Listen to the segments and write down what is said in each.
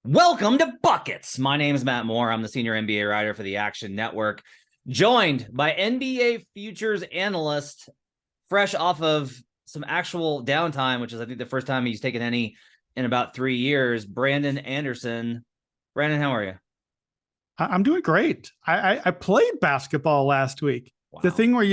Welcome to Buckets. My name is Matt Moore. I'm the senior NBA writer for the Action Network, joined by NBA futures analyst, fresh off of some actual downtime, which is, I think, the first time he's taken any in about 3 years, Brandon Anderson. Brandon, how are you? I'm doing great. I played basketball last week. Wow. The thing where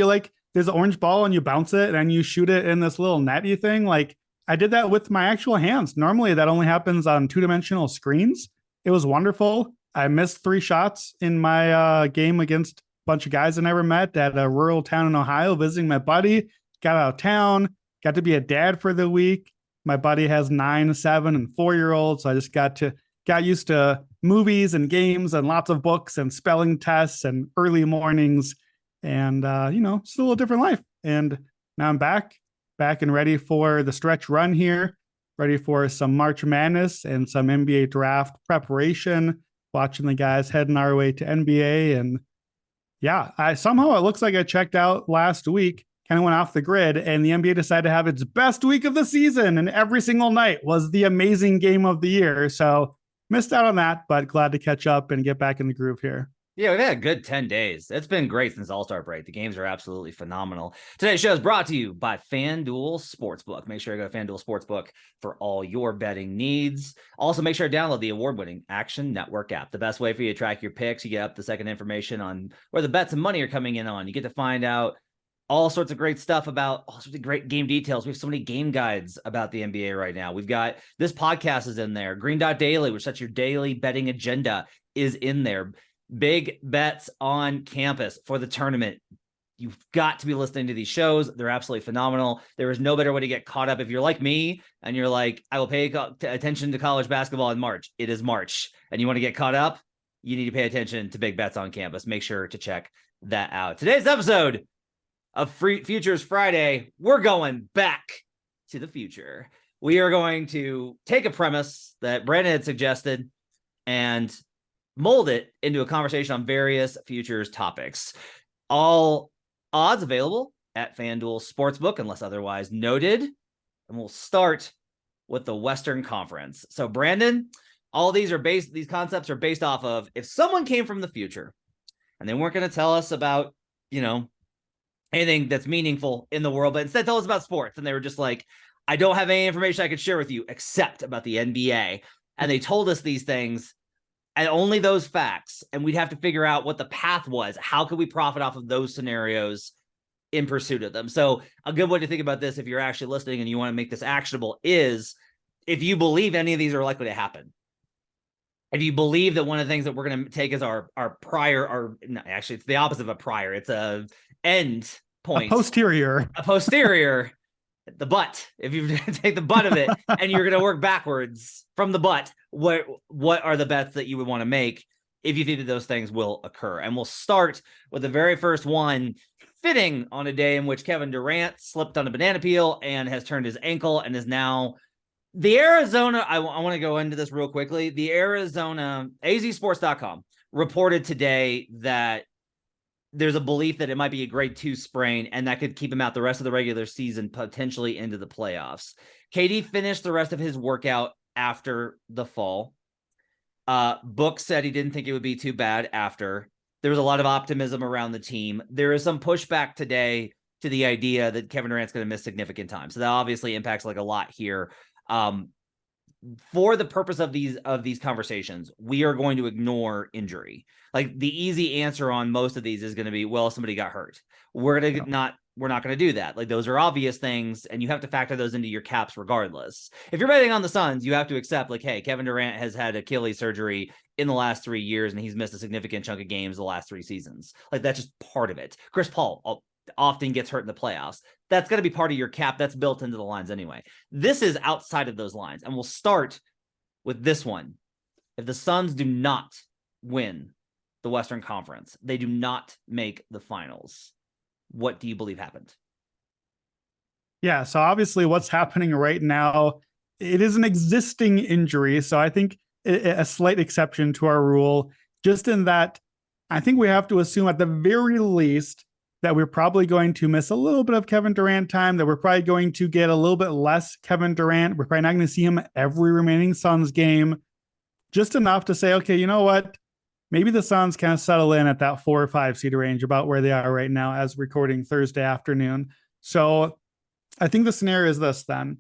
there's an orange ball and you bounce it and you shoot it in this little netty thing. Like, I did that with my actual hands. Normally that only happens on 2-dimensional screens. It was wonderful. I missed 3 shots in my game against a bunch of guys I never met at a rural town in Ohio, visiting my buddy. Got out of town, got to be a dad for the week. My buddy has 9, 7, and 4-year-olds. So I just got used to movies and games and lots of books and spelling tests and early mornings. And, it's a little different life. And now I'm back and ready for the stretch run here, ready for some March Madness and some NBA draft preparation, watching the guys heading our way to NBA. And yeah, somehow it looks like I checked out last week, kind of went off the grid, and the NBA decided to have its best week of the season. And every single night was the amazing game of the year. So missed out on that, but glad to catch up and get back in the groove here. Yeah, we've had a good 10 days. It's been great since All-Star break. The games are absolutely phenomenal. Today's show is brought to you by FanDuel Sportsbook. Make sure you go to FanDuel Sportsbook for all your betting needs. Also, make sure to download the award-winning Action Network app. The best way for you to track your picks. You get up the second information on where the bets and money are coming in on. You get to find out all sorts of great stuff about all sorts of great game details. We have so many game guides about the NBA right now. We've got this podcast is in there. Green Dot Daily, which sets your daily betting agenda, is in there. Big bets on campus for the tournament. You've got to be listening to these shows. They're absolutely phenomenal. There is no better way to get caught up. If you're like me and you're like, I will pay attention to college basketball in March. It is March and you want to get caught up. You need to pay attention to big bets on campus. Make sure to check that out. Today's episode of Futures Friday, we're going back to the future. We are going to take a premise that Brandon had suggested and mold it into a conversation on various futures topics. All odds available at FanDuel Sportsbook, unless otherwise noted. And we'll start with the Western Conference. So, Brandon, all these concepts are based off of if someone came from the future and they weren't going to tell us about, anything that's meaningful in the world, but instead tell us about sports. And they were just like, I don't have any information I could share with you except about the NBA. And they told us these things and only those facts. And we'd have to figure out what the path was. How could we profit off of those scenarios in pursuit of them? So a good way to think about this, if you're actually listening and you want to make this actionable, is if you believe any of these are likely to happen. If you believe that one of the things that we're going to take as our prior, actually it's the opposite of a prior. It's a end point. A posterior. The butt. If you take the butt of it and you're going to work backwards from the butt, what are the bets that you would want to make if you think that those things will occur? And we'll start with the very first one, fitting on a day in which Kevin Durant slipped on a banana peel and has turned his ankle and is now the Arizona. I want to go into this real quickly. The Arizona azsports.com reported today that there's a belief that it might be a grade 2 sprain, and that could keep him out the rest of the regular season, potentially into the playoffs. KD finished the rest of his workout after the fall. Book said he didn't think it would be too bad after. There was a lot of optimism around the team. There is some pushback today to the idea that Kevin Durant's going to miss significant time. So that obviously impacts a lot here. For the purpose of these conversations, we are going to ignore injury. Like, the easy answer on most of these is going to be, well, somebody got hurt. We're not going to do that. Like, those are obvious things, and you have to factor those into your caps regardless. If you're betting on the Suns, you have to accept, like, hey, Kevin Durant has had Achilles surgery in the last 3 years, and he's missed a significant chunk of games the last 3 seasons. Like, that's just part of it. Chris Paul often gets hurt in the playoffs. That's going to be part of your cap. That's built into the lines anyway. This is outside of those lines. And we'll start with this one. If the Suns do not win the Western Conference, they do not make the finals, what do you believe happened? Yeah, so obviously what's happening right now, it is an existing injury. So I think a slight exception to our rule, just in that I think we have to assume at the very least that we're probably going to miss a little bit of Kevin Durant time, that we're probably going to get a little bit less Kevin Durant. We're probably not going to see him every remaining Suns game. just enough to say, okay, you know what? Maybe the Suns kind of settle in at that 4 or 5 seed range, about where they are right now as recording Thursday afternoon. So I think the scenario is this then.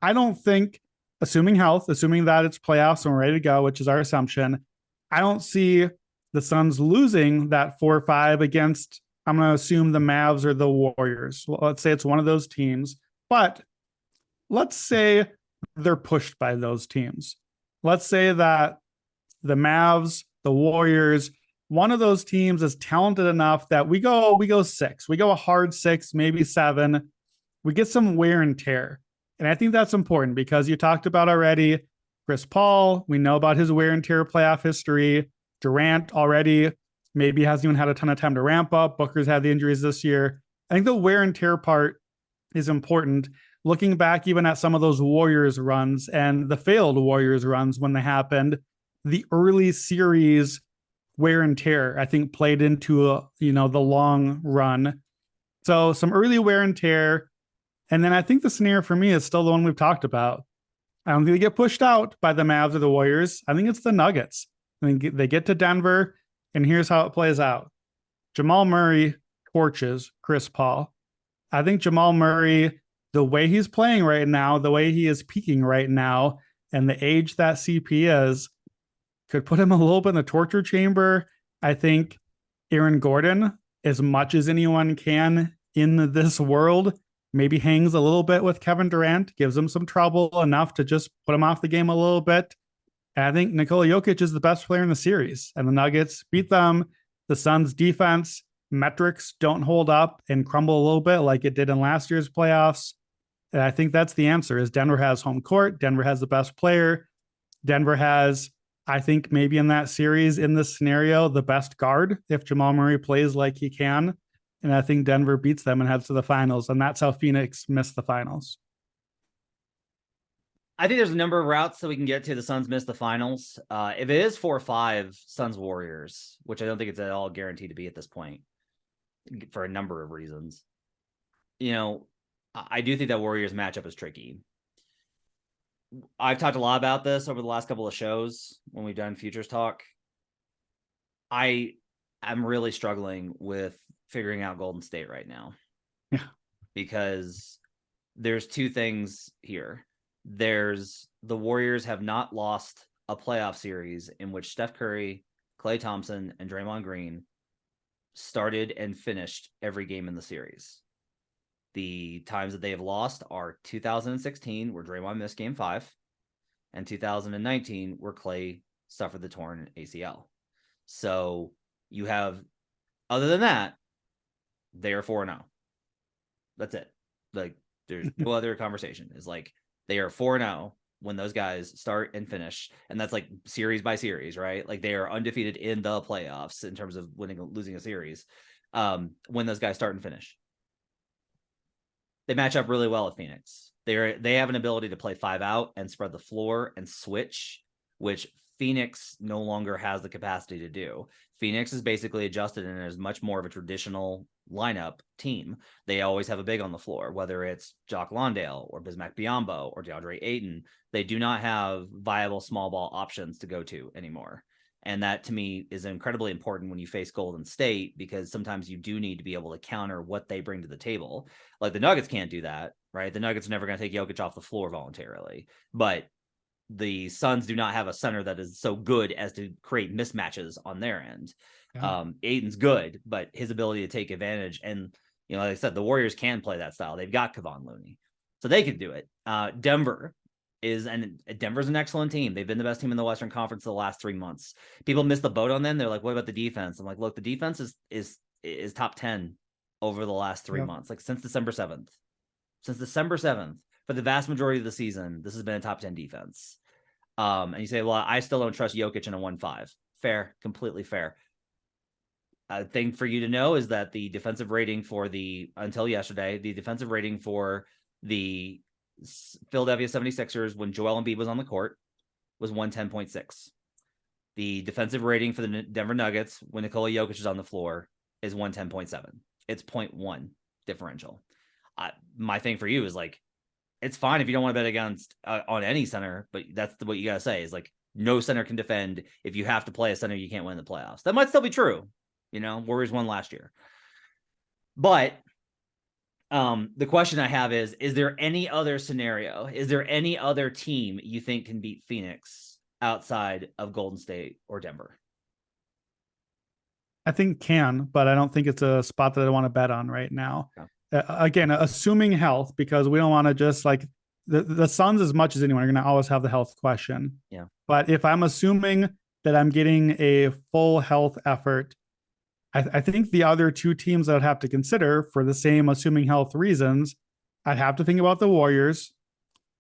I don't think, assuming health, assuming that it's playoffs and we're ready to go, which is our assumption, I don't see the Suns losing that 4 or 5 against, I'm going to assume, the Mavs or the Warriors. Well, let's say it's one of those teams, but let's say they're pushed by those teams. Let's say that the Mavs, the Warriors, one of those teams is talented enough that we go 6. We go a hard 6, maybe 7. We get some wear and tear. And I think that's important because you talked about already Chris Paul. We know about his wear and tear playoff history. Durant already maybe hasn't even had a ton of time to ramp up. Booker's had the injuries this year. I think the wear and tear part is important. Looking back even at some of those Warriors runs and the failed Warriors runs when they happened, the early series wear and tear, I think, played into the long run. So some early wear and tear. And then I think the scenario for me is still the one we've talked about. I don't think they get pushed out by the Mavs or the Warriors. I think it's the Nuggets. I think they get to Denver, and here's how it plays out. Jamal Murray torches Chris Paul. I think Jamal Murray, the way he's playing right now, the way he is peaking right now, and the age that CP is, could put him a little bit in the torture chamber. I think Aaron Gordon, as much as anyone can in this world, maybe hangs a little bit with Kevin Durant, gives him some trouble enough to just put him off the game a little bit. And I think Nikola Jokic is the best player in the series, and the Nuggets beat them. The Suns' defense metrics don't hold up and crumble a little bit like it did in last year's playoffs. And I think that's the answer: is Denver has home court. Denver has the best player. Denver has, I think, maybe in that series, in this scenario, the best guard if Jamal Murray plays like he can. And I think Denver beats them and heads to the finals. And that's how Phoenix missed the finals. I think there's a number of routes that we can get to. The Suns missed the finals. If it is 4-5 Suns Warriors, which I don't think it's at all guaranteed to be at this point for a number of reasons, I do think that Warriors matchup is tricky. I've talked a lot about this over the last couple of shows when we've done Futures Talk. I'm really struggling with figuring out Golden State right now. Yeah. Because there's two things here. There's the Warriors have not lost a playoff series in which Steph Curry, Klay Thompson, and Draymond Green started and finished every game in the series. The times that they have lost are 2016, where Draymond missed game 5, and 2019, where Klay suffered the torn ACL. So you have, other than that, they are 4-0. That's it. Like, there's no other conversation. It's like they are 4-0 when those guys start and finish, and that's like series by series, right? Like they are undefeated in the playoffs in terms of losing a series. When those guys start and finish, they match up really well with Phoenix. They have an ability to play 5 out and spread the floor and switch, which Phoenix no longer has the capacity to do. Phoenix is basically adjusted and is much more of a traditional lineup team. They always have a big on the floor, whether it's Jock Londale or Bismack Biyombo or DeAndre Ayton. They do not have viable small ball options to go to anymore. And that, to me, is incredibly important when you face Golden State, because sometimes you do need to be able to counter what they bring to the table. Like the Nuggets can't do that, right? The Nuggets are never going to take Jokic off the floor voluntarily. But the Suns do not have a center that is so good as to create mismatches on their end. Yeah. Aiden's good, but his ability to take advantage, and like I said, the Warriors can play that style. They've got Kevon Looney, so they can do it. Denver's an excellent team. They've been the best team in the Western Conference the last 3 months. People miss the boat on them. They're like, what about the defense? I'm like, look, the defense is top 10 over the last 3 months, like since December 7th. Since December 7th, for the vast majority of the season, this has been a top 10 defense. And you say, well, I still don't trust Jokic in a 1-5. Fair, completely fair. A thing for you to know is that the defensive rating until yesterday, the defensive rating for the Philadelphia 76ers when Joel Embiid was on the court was 110.6. The defensive rating for the Denver Nuggets when Nikola Jokic is on the floor is 110.7. It's 0.1 differential. My thing for you is like, it's fine if you don't want to bet against on any center, but that's what you got to say is like, no center can defend. If you have to play a center, you can't win the playoffs. That might still be true. Warriors won last year. But the question I have is there any other scenario? Is there any other team you think can beat Phoenix outside of Golden State or Denver? I think can, but I don't think it's a spot that I want to bet on right now. Yeah. Again, assuming health, because we don't want to just like the Suns as much as anyone are going to always have the health question. Yeah. But if I'm assuming that I'm getting a full health effort, I think the other two teams that I'd have to consider for the same assuming health reasons, I'd have to think about the Warriors,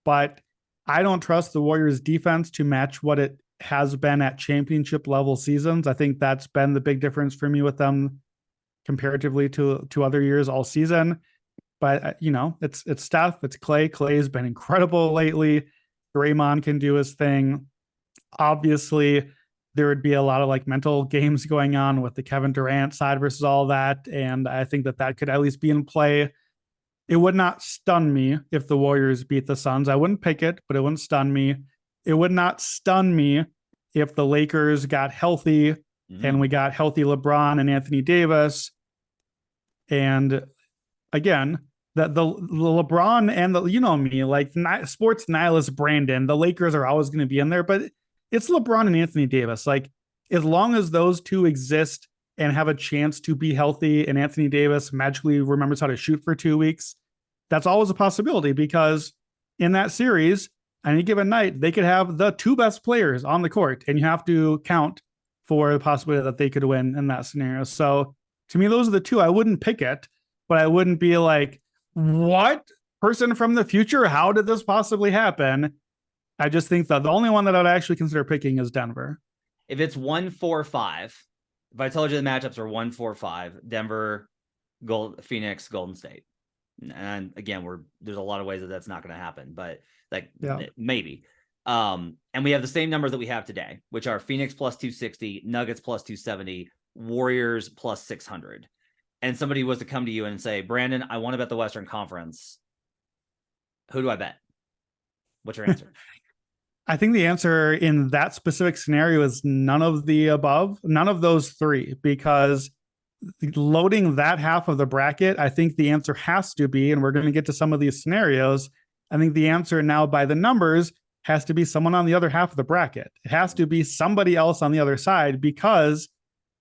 but I don't trust the Warriors defense to match what it has been at championship level seasons. I think that's been the big difference for me with them comparatively to other years all season. But it's Steph, it's Clay. Clay's been incredible lately. Draymond can do his thing. Obviously, there would be a lot of like mental games going on with the Kevin Durant side versus all that. And I think that could at least be in play. It would not stun me if the Warriors beat the Suns. I wouldn't pick it, but it wouldn't stun me. It would not stun me if the Lakers got healthy and we got healthy LeBron and Anthony Davis. And again, the LeBron and me, like sports nihilist Brandon, the Lakers are always going to be in there, but it's LeBron and Anthony Davis. Like, as long as those two exist and have a chance to be healthy and Anthony Davis magically remembers how to shoot for 2 weeks, that's always a possibility, because in that series, on any given night, they could have the two best players on the court, and you have to count for the possibility that they could win in that scenario. So to me, those are the two. I wouldn't pick it, but I wouldn't be like, what? Person from the future? How did this possibly happen? I just think that the only one that I'd actually consider picking is Denver. If it's 1-4-5, if I told you the matchups are 1-4-5, Denver, Phoenix, Golden State. And again, there's a lot of ways that that's not going to happen, but maybe. And we have the same numbers that we have today, which are Phoenix plus 260, Nuggets plus 270, Warriors plus 600. And somebody was to come to you and say, Brandon, I want to bet the Western Conference. Who do I bet? What's your answer? I think the answer in that specific scenario is none of the above, none of those three, because loading that half of the bracket, I think the answer has to be, and we're going to get to some of these scenarios, I think the answer now by the numbers has to be someone on the other half of the bracket. It has to be somebody else on the other side, because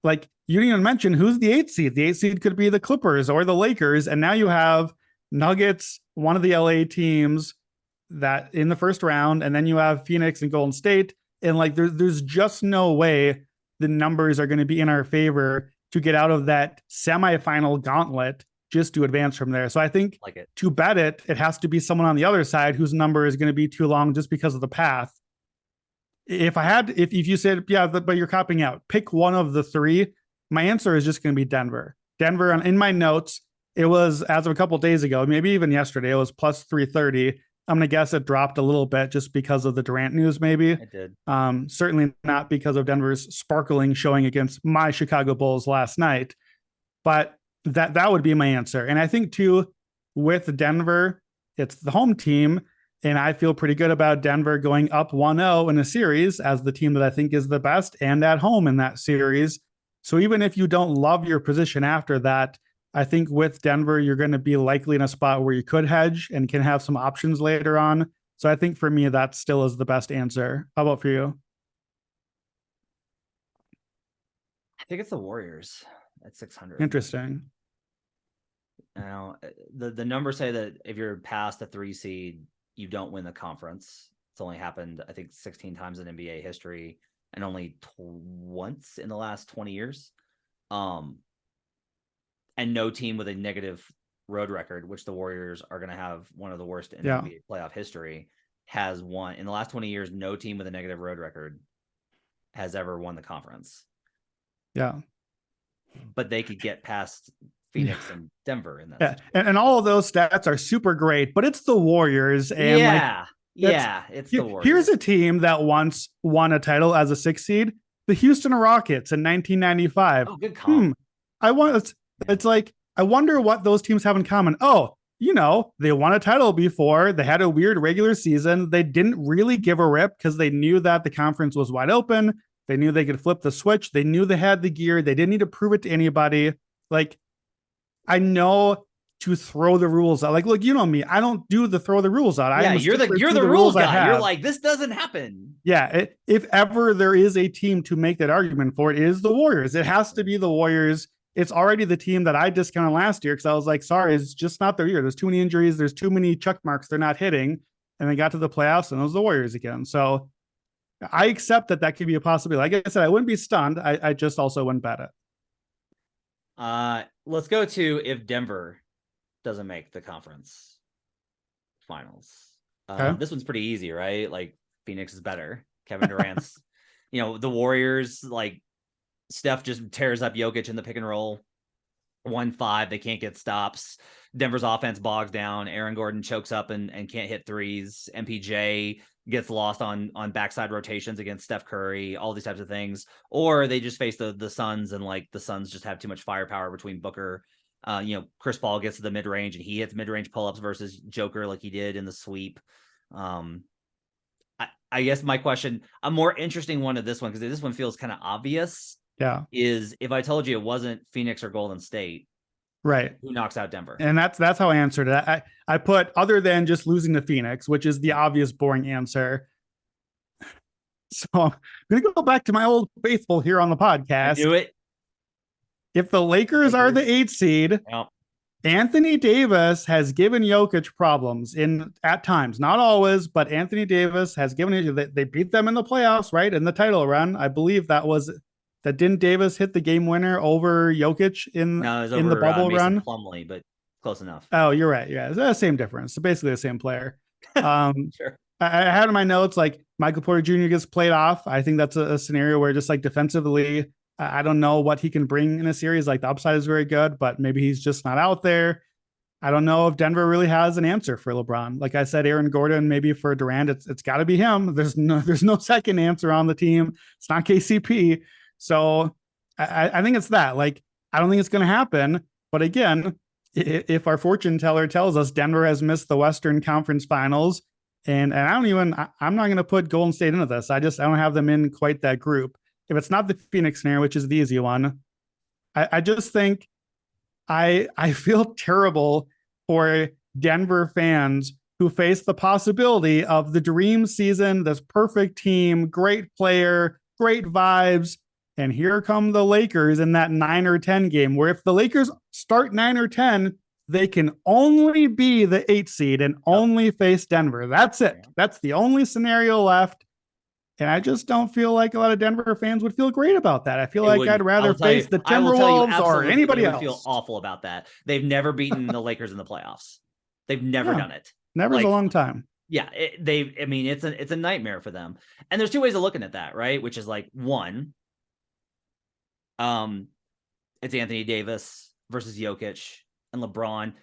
like you didn't even mention who's the 8th seed. The 8th seed could be the Clippers or the Lakers. And now you have Nuggets, one of the LA teams that in the first round, and then you have Phoenix and Golden State. And like, there's just no way the numbers are going to be in our favor to get out of that semifinal gauntlet just to advance from there. So I think to bet it has to be someone on the other side whose number is going to be too long just because of the path. If you said, but you're copping out, pick one of the three, my answer is just going to be Denver. Denver, in my notes, it was, as of a couple of days ago, maybe even yesterday, it was plus 330. I'm going to guess it dropped a little bit just because of the Durant news, maybe. It did. Certainly not because of Denver's sparkling showing against my Chicago Bulls last night. But that would be my answer. And I think, too, with Denver, it's the home team. And I feel pretty good about Denver going up 1-0 in a series as the team that I think is the best and at home in that series. So even if you don't love your position after that, I think with Denver, you're going to be likely in a spot where you could hedge and can have some options later on. So I think for me, that still is the best answer. How about for you? I think it's the Warriors at 600. Interesting. Now, the numbers say that if you're past the 3 seed, you don't win the conference. It's only happened, I think, 16 times in NBA history and only once in the last 20 years. And no team with a negative road record, which the Warriors are going to have one of the worst in NBA playoff history, has won. In the last 20 years, no team with a negative road record has ever won the conference. Yeah. But they could get past Phoenix and Denver in that. Yeah. And all of those stats are super great, but it's the Warriors. And it's the Warriors. Here's a team that once won a title as a 6 seed, the Houston Rockets in 1995. Oh, good call. It's like, I wonder what those teams have in common. Oh, they won a title before. They had a weird regular season. They didn't really give a rip because they knew that the conference was wide open. They knew they could flip the switch. They knew they had the gear. They didn't need to prove it to anybody. Like, I know to throw the rules out. Like, look, you know me. I don't do the throw the rules out. Yeah, you're the rules guy. You're like, this doesn't happen. Yeah, if ever there is a team to make that argument for, it is the Warriors. It has to be the Warriors. It's already the team that I discounted last year because I was like, sorry, it's just not their year. There's too many injuries. There's too many check marks they're not hitting. And they got to the playoffs and it was the Warriors again. So I accept that could be a possibility. Like I said, I wouldn't be stunned. I just also wouldn't bet it. Let's go to if Denver doesn't make the conference finals. Okay. This one's pretty easy, right? Like Phoenix is better. Kevin Durant's, the Warriors, like Steph just tears up Jokic in the pick and roll. 1-5, they can't get stops. Denver's offense bogs down. Aaron Gordon chokes up and can't hit threes. MPJ gets lost on backside rotations against Steph Curry, all these types of things. Or they just face the Suns and like the Suns just have too much firepower between Booker. Chris Paul gets to the mid-range and he hits mid-range pull-ups versus Joker like he did in the sweep. I guess my question, a more interesting one of this one, because this one feels kind of obvious. Yeah. Is if I told you it wasn't Phoenix or Golden State, right? Who knocks out Denver? And that's how I answered it. I put other than just losing to Phoenix, which is the obvious boring answer. So I'm going to go back to my old faithful here on the podcast. Do it. If the Lakers are the 8th seed, Anthony Davis has given Jokic problems at times, not always, but Anthony Davis has given it. They beat them in the playoffs, right? In the title run. I believe that didn't Davis hit the game winner over Jokic in the bubble run? Plumlee, but close enough. Oh, you're right. Yeah, it's the same difference. So basically the same player. Sure. I had in my notes like Michael Porter Jr. gets played off. I think that's a scenario where just like defensively, I don't know what he can bring in a series. Like the upside is very good, but maybe he's just not out there. I don't know if Denver really has an answer for LeBron. Like I said, Aaron Gordon, maybe for Durant, it's got to be him. There's no second answer on the team. It's not KCP. So I think it's that. Like, I don't think it's going to happen. But again, if our fortune teller tells us Denver has missed the Western Conference Finals, and I'm not going to put Golden State into this. I don't have them in quite that group. If it's not the Phoenix scenario, which is the easy one, I just think I feel terrible for Denver fans who face the possibility of the dream season, this perfect team, great player, great vibes. And here come the Lakers in that 9 or 10 game, where if the Lakers start 9 or 10, they can only be the 8th seed and only face Denver. That's it. That's the only scenario left. And I just don't feel like a lot of Denver fans would feel great about that. I feel like I'd rather face the Timberwolves or anybody else. Feel awful about that. They've never beaten the Lakers in the playoffs. They've never done it. Never's a long time. Yeah, it's a nightmare for them. And there's two ways of looking at that, right? Which is like one, it's Anthony Davis versus Jokic and LeBron.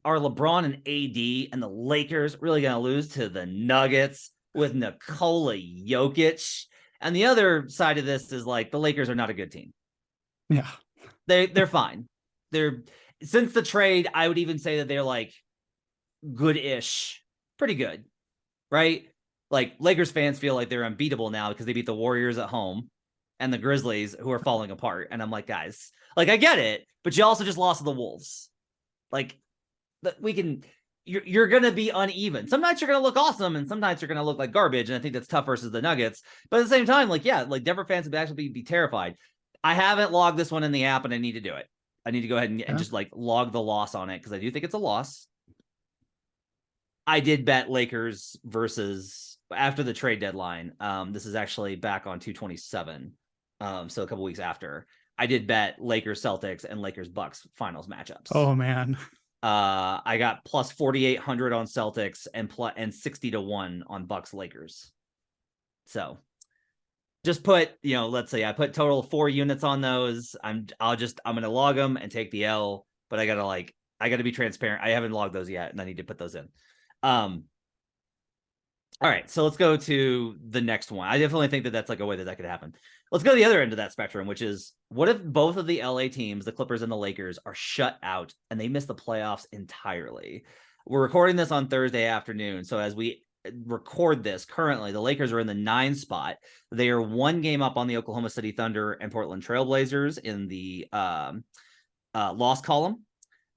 Are LeBron and AD and the Lakers really going to lose to the Nuggets with Nikola Jokic? And the other side of this is like the Lakers are not a good team. Yeah. They're fine. Since the trade, I would even say that they're like good-ish, pretty good, right? Like Lakers fans feel like they're unbeatable now because they beat the Warriors at home and the Grizzlies, who are falling apart. And I'm like, guys, like I get it, but you also just lost to the Wolves. Like you're going to be uneven. Some nights you're going to look awesome and some nights you're going to look like garbage. And I think that's tough versus the Nuggets. But at the same time, like Denver fans would actually be terrified. I haven't logged this one in the app and I need to do it. I need to go ahead and just like log the loss on it because I do think it's a loss. I did bet Lakers versus after the trade deadline. This is actually back on 2/27. So a couple weeks after. I did bet Lakers Celtics and Lakers Bucks finals matchups. Oh man. I got plus 4,800 on Celtics and 60 to 1 on Bucks Lakers. So just put, let's say I put total 4 units on those. I'm going to log them and take the L, but I got to be transparent. I haven't logged those yet and I need to put those in. All right, so let's go to the next one. I definitely think that that's like a way that could happen. Let's go to the other end of that spectrum, which is what if both of the LA teams, the Clippers and the Lakers, are shut out and they miss the playoffs entirely? We're recording this on Thursday afternoon. So as we record this currently, the Lakers are in the 9 spot. They are 1 game up on the Oklahoma City Thunder and Portland Trailblazers in the loss column.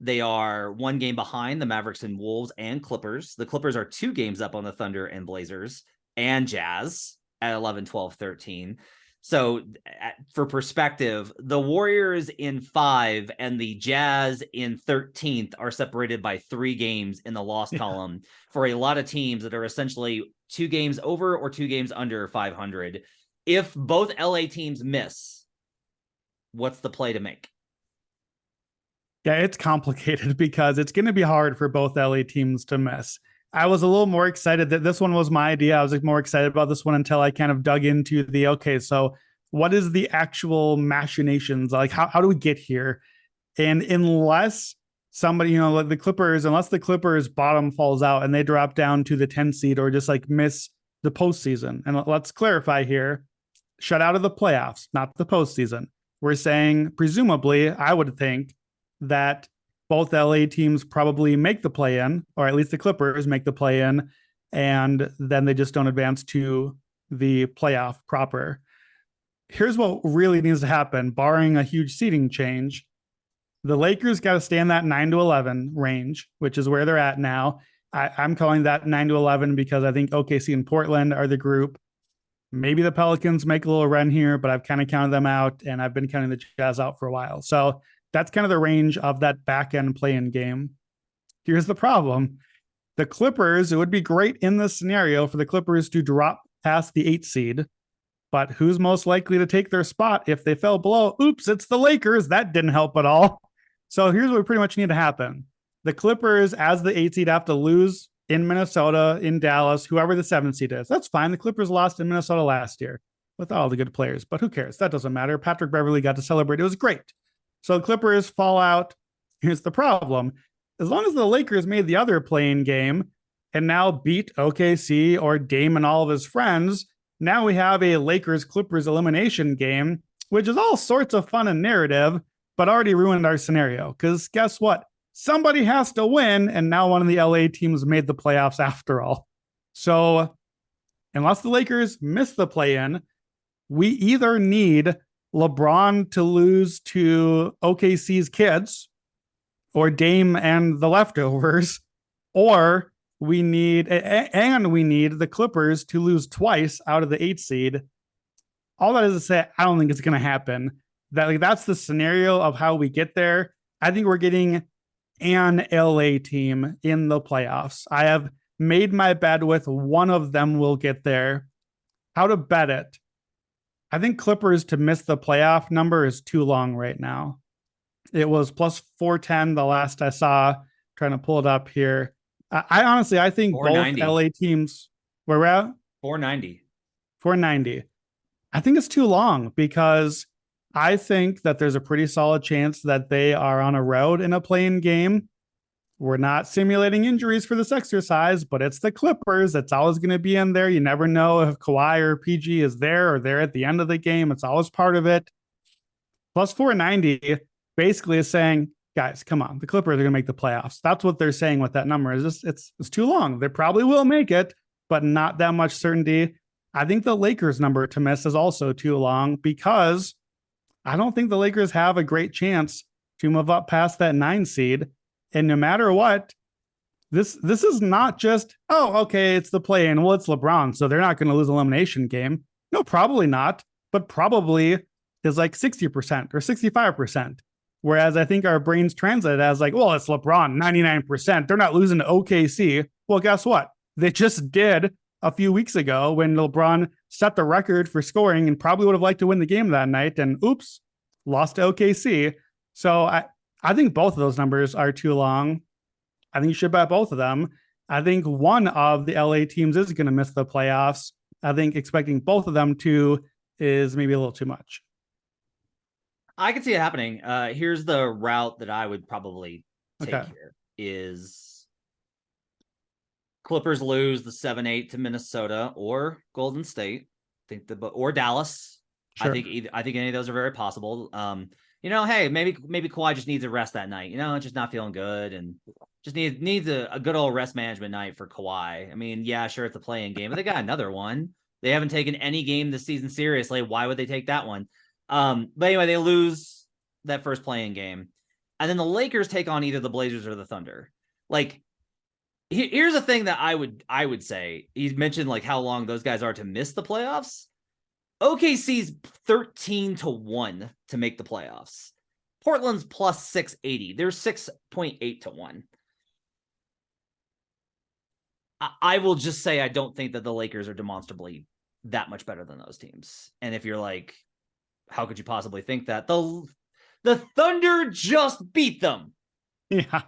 They are 1 game behind the Mavericks and Wolves and Clippers. The Clippers are 2 games up on the Thunder and Blazers and Jazz at 11, 12, 13. So for perspective, the Warriors in 5 and the Jazz in 13th are separated by 3 games in the loss column for a lot of teams that are essentially 2 games over or 2 games under 500. If both LA teams miss, what's the play to make? Yeah, it's complicated because it's going to be hard for both LA teams to miss. I was a little more excited that this one was my idea. I was like more excited about this one until I kind of dug into the, okay, so what is the actual machinations? Like, how do we get here? And unless somebody, like the Clippers, unless the Clippers bottom falls out and they drop down to the 10 seed or just like miss the postseason. And let's clarify here, shut out of the playoffs, not the postseason. We're saying, presumably, I would think that both LA teams probably make the play-in, or at least the Clippers make the play-in, and then they just don't advance to the playoff proper. Here's what really needs to happen, barring a huge seeding change. The Lakers got to stay in that 9 to 11 range, which is where they're at now. I'm calling that 9 to 11 because I think OKC and Portland are the group. Maybe the Pelicans make a little run here, but I've kind of counted them out, and I've been counting the Jazz out for a while. So that's kind of the range of that back end play-in game. Here's the problem. The Clippers, it would be great in this scenario for the Clippers to drop past the 8 seed, but who's most likely to take their spot if they fell below? Oops, it's the Lakers. That didn't help at all. So here's what we pretty much need to happen. The Clippers, as the 8 seed, have to lose in Minnesota, in Dallas, whoever the 7 seed is. That's fine. The Clippers lost in Minnesota last year with all the good players, but who cares? That doesn't matter. Patrick Beverley got to celebrate. It was great. So the Clippers fall out. Here's the problem. As long as the Lakers made the other playing game and now beat OKC or Dame and all of his friends, now we have a Lakers-Clippers elimination game, which is all sorts of fun and narrative, but already ruined our scenario. Because guess what? Somebody has to win, and now one of the LA teams made the playoffs after all. So unless the Lakers miss the play-in, we either need LeBron to lose to OKC's kids or Dame and the leftovers, or we need the Clippers to lose twice out of the 8 seed. All that is to say, I don't think it's going to happen. That's the scenario of how we get there. I think we're getting an LA team in the playoffs. I have made my bet with one of them will get there. How to bet it? I think Clippers to miss the playoff number is too long right now. It was plus 410 the last I saw. Trying to pull it up here. I honestly, I think both LA teams, where we're at? 490. 490. I think it's too long because I think that there's a pretty solid chance that they are on a road in a playing game. We're not simulating injuries for this exercise, but it's the Clippers. It's always going to be in there. You never know if Kawhi or PG is there or they're at the end of the game. It's always part of it. Plus 490 basically is saying, guys, come on. The Clippers are going to make the playoffs. That's what they're saying with that number. It's too long. They probably will make it, but not that much certainty. I think the Lakers number to miss is also too long because I don't think the Lakers have a great chance to move up past that 9 seed. And no matter what, this is not just, oh, okay, it's the play-in. Well, it's LeBron, so they're not going to lose an elimination game. No, probably not, but probably is like 60% or 65%. Whereas I think our brains translate it as like, well, it's LeBron, 99%. They're not losing to OKC. Well, guess what? They just did a few weeks ago when LeBron set the record for scoring and probably would have liked to win the game that night. And oops, lost to OKC. So I think both of those numbers are too long. I think you should bet both of them. I think one of the LA teams is going to miss the playoffs. I think expecting both of them to is maybe a little too much. I can see it happening. Here's the route that I would probably take here is Clippers lose the 7-8 to Minnesota or Golden State. Or Dallas. Sure. I think any of those are very possible. Hey, maybe Kawhi just needs a rest that night. Just not feeling good and just needs a good old rest management night for Kawhi. I mean, yeah, sure, it's a play-in game, but they got another one. They haven't taken any game this season seriously. Why would they take that one? But anyway, they lose that first play-in game. And then the Lakers take on either the Blazers or the Thunder. Like, here's the thing that I would say. You mentioned like how long those guys are to miss the playoffs. OKC's 13-1 to make the playoffs. Portland's plus 680. They're 6.8 to 1. I will just say I don't think that the Lakers are demonstrably that much better than those teams. And if you're like, how could you possibly think that? The Thunder just beat them. Yeah.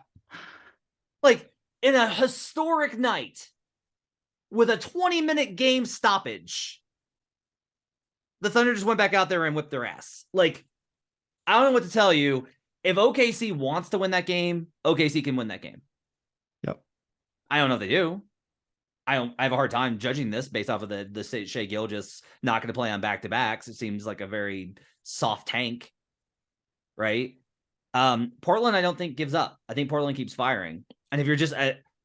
Like in a historic night with a 20-minute game stoppage. The Thunder just went back out there and whipped their ass. Like, I don't know what to tell you. If OKC wants to win that game, OKC can win that game. Yep. I don't know if they do. I have a hard time judging this based off of the Shai Gilgeous not going to play on back-to-backs. It seems like a very soft tank, right? Portland, I don't think gives up. I think Portland keeps firing. And if you're just,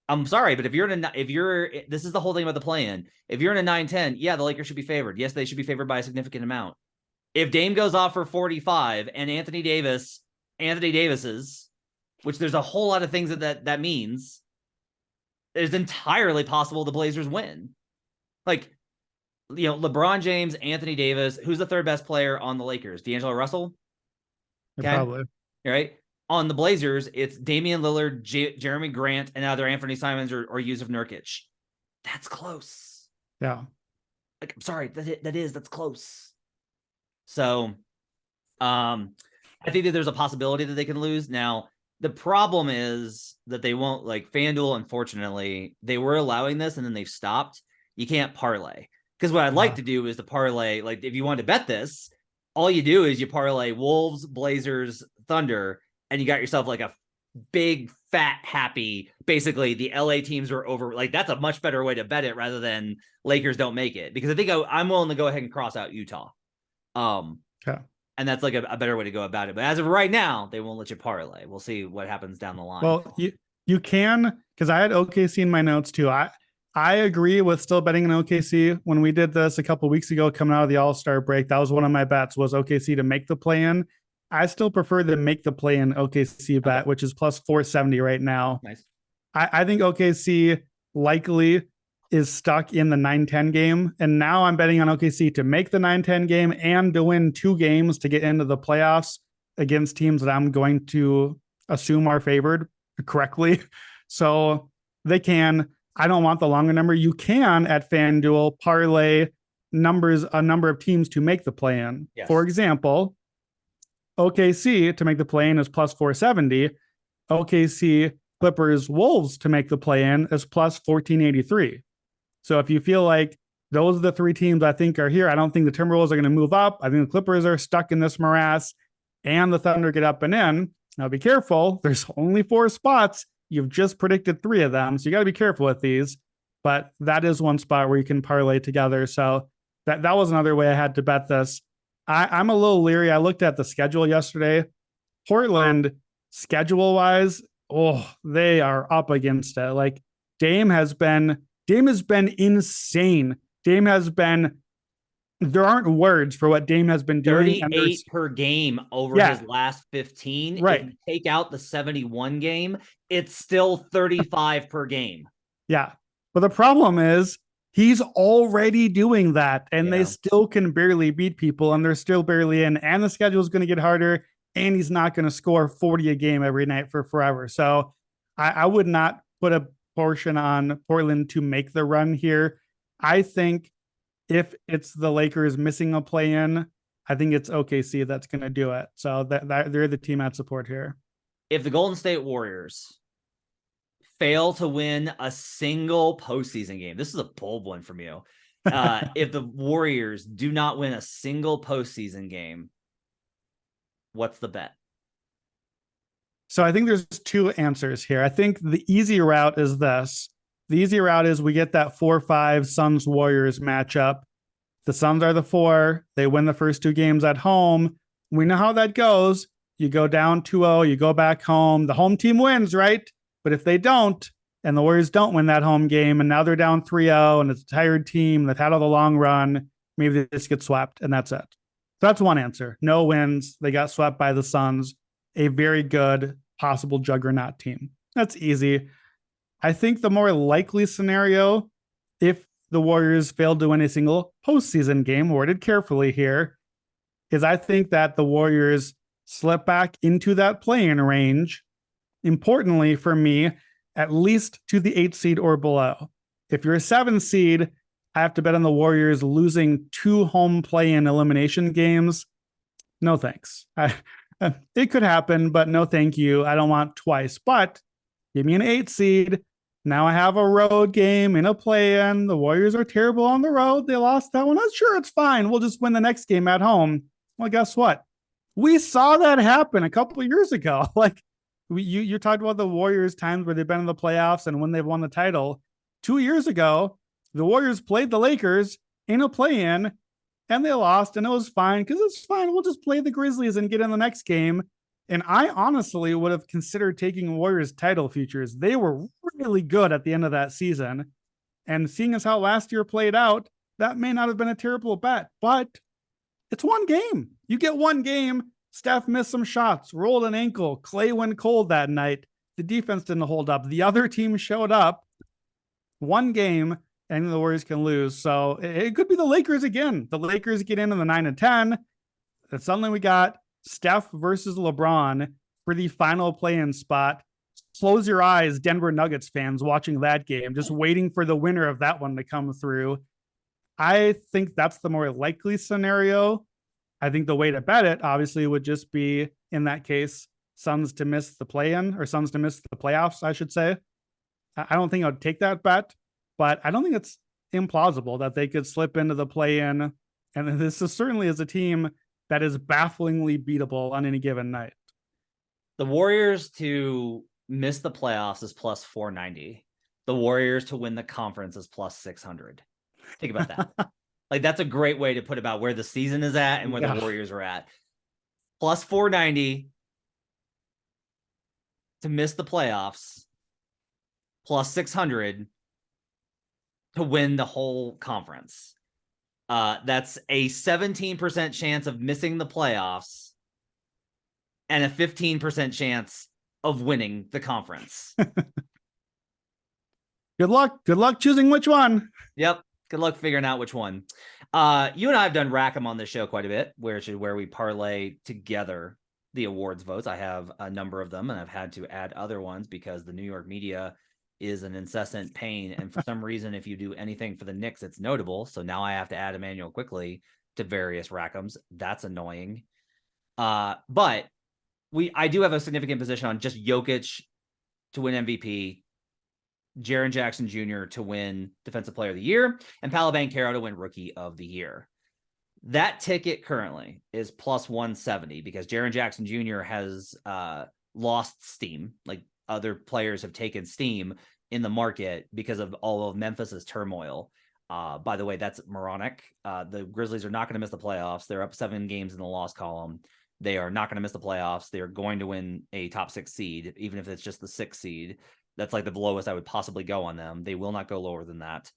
I'm sorry, but this is the whole thing about the play-in. If you're in a 9-10, yeah, the Lakers should be favored. Yes, they should be favored by a significant amount. If Dame goes off for 45 and Anthony Davis's, which there's a whole lot of things that means, it's entirely possible the Blazers win. Like, LeBron James, Anthony Davis, who's the third best player on the Lakers? D'Angelo Russell? Okay. Probably. Right? On the Blazers, it's Damian Lillard, Jeremy Grant, and either Anthony Simons or Yusuf Nurkic. That's close. Yeah. Like, I'm sorry, that's close. So, I think that there's a possibility that they can lose. Now, the problem is that they won't, like FanDuel, unfortunately, they were allowing this and then they've stopped. You can't parlay. Because what I'd like to do is to parlay, like if you want to bet this, all you do is you parlay Wolves, Blazers, Thunder, and you got yourself like a big, fat, happy, basically the LA teams are over. Like that's a much better way to bet it rather than Lakers don't make it. Because I think I'm willing to go ahead and cross out Utah. Okay. And that's like a better way to go about it. But as of right now, they won't let you parlay. We'll see what happens down the line. Well, you can, because I had OKC in my notes too. I agree with still betting in OKC. When we did this a couple of weeks ago, coming out of the All-Star break, that was one of my bets, was OKC to make the play-in. I still prefer the make the play-in OKC bet, which is plus 470 right now. Nice. I think OKC likely is stuck in the 9-10 game. And now I'm betting on OKC to make the 9-10 game and to win 2 games to get into the playoffs against teams that I'm going to assume are favored correctly. So they can. I don't want the longer number. You can at FanDuel parlay a number of teams to make the play-in. Yes. For example, OKC to make the play-in is plus 470. OKC Clippers Wolves to make the play-in is plus 1483. So if you feel like those are the 3 teams I think are here, I don't think the Timberwolves are going to move up. I think the Clippers are stuck in this morass and the Thunder get up and in. Now be careful. There's only 4 spots. You've just predicted 3 of them. So you got to be careful with these, but that is one spot where you can parlay together. So that was another way I had to bet this. I'm a little leery. I looked at the schedule yesterday. Portland schedule wise, they are up against it. Like Dame has been insane. There aren't words for what Dame has been doing. 38 per game over his last 15. Right. If you take out the 71 game, it's still 35 per game. Yeah. But the problem is he's already doing that and they still can barely beat people and they're still barely in, and the schedule is going to get harder and he's not going to score 40 a game every night for forever. So I would not put a portion on Portland to make the run here. I think if it's the Lakers missing a play-in, I think it's OKC that's going to do it. So that they're the team I'd support here. If the Golden State Warriors fail to win a single postseason game, this is a bold one from you. If the Warriors do not win a single postseason game, what's the bet? So I think there's 2 answers here. I think the easy route is this. The easy route is we get that 4-5 Suns Warriors matchup. The Suns are the 4. They win the first 2 games at home. We know how that goes. You go down 2-0, you go back home. The home team wins, right? But if they don't, and the Warriors don't win that home game, and now they're down 3-0, and it's a tired team that had all the long run, maybe they just get swept, and that's it. So that's one answer. No wins. They got swept by the Suns, a very good possible juggernaut team. That's easy. I think the more likely scenario, if the Warriors failed to win a single postseason game, worded carefully here, is I think that the Warriors slip back into that play-in range. Importantly for me, at least to the 8 seed or below. If you're a 7 seed, I have to bet on the Warriors losing 2 home play-in elimination games. No thanks. It could happen, but no thank you. I don't want twice. But give me an 8 seed. Now I have a road game in a play-in. The Warriors are terrible on the road. They lost that one. Sure, it's fine. We'll just win the next game at home. Well, guess what? We saw that happen a couple of years ago. Like, you talked about the Warriors times where they've been in the playoffs and when they've won the title. 2 years ago, the Warriors played the Lakers in a play-in and they lost, and it was fine because it's fine. We'll just play the Grizzlies and get in the next game. And I honestly would have considered taking Warriors title futures. They were really good at the end of that season. And seeing as how last year played out, that may not have been a terrible bet, but it's one game. You get one game. Steph missed some shots, rolled an ankle. Clay went cold that night. The defense didn't hold up. The other team showed up. One game, and the Warriors can lose. So it could be the Lakers again. The Lakers get into the 9-10. And suddenly we got Steph versus LeBron for the final play-in spot. Close your eyes, Denver Nuggets fans watching that game, just waiting for the winner of that one to come through. I think that's the more likely scenario. I think the way to bet it, obviously, would just be, in that case, Suns to miss the play-in, or Suns to miss the playoffs, I should say. I don't think I would take that bet, but I don't think it's implausible that they could slip into the play-in. And this is certainly is a team that is bafflingly beatable on any given night. The Warriors to miss the playoffs is plus 490. The Warriors to win the conference is plus 600. Think about that. Like, that's a great way to put about where the season is at and where the Warriors are at. Plus 490 to miss the playoffs, plus 600 to win the whole conference. That's a 17% chance of missing the playoffs and a 15% chance of winning the conference. Good luck. Good luck choosing which one. Yep. Good luck figuring out which one. You and I have done Rack'em on this show quite a bit, where we parlay together the awards votes. I have a number of them, and I've had to add other ones because the New York media is an incessant pain. And for some reason, if you do anything for the Knicks, it's notable. So now I have to add Emmanuel quickly to various Rack'ems. That's annoying. But I do have a significant position on just Jokic to win MVP, Jaren Jackson Jr. to win Defensive Player of the Year, and Paolo Banchero to win Rookie of the Year. That ticket currently is plus 170 because Jaren Jackson Jr. has lost steam. Like, other players have taken steam in the market because of all of Memphis's turmoil. By the way, that's moronic. The Grizzlies are not going to miss the playoffs. They're up 7 games in the loss column. They are not going to miss the playoffs. They're going to win a top 6 seed, even if it's just the 6th seed. That's like the lowest I would possibly go on them. They will not go lower than that.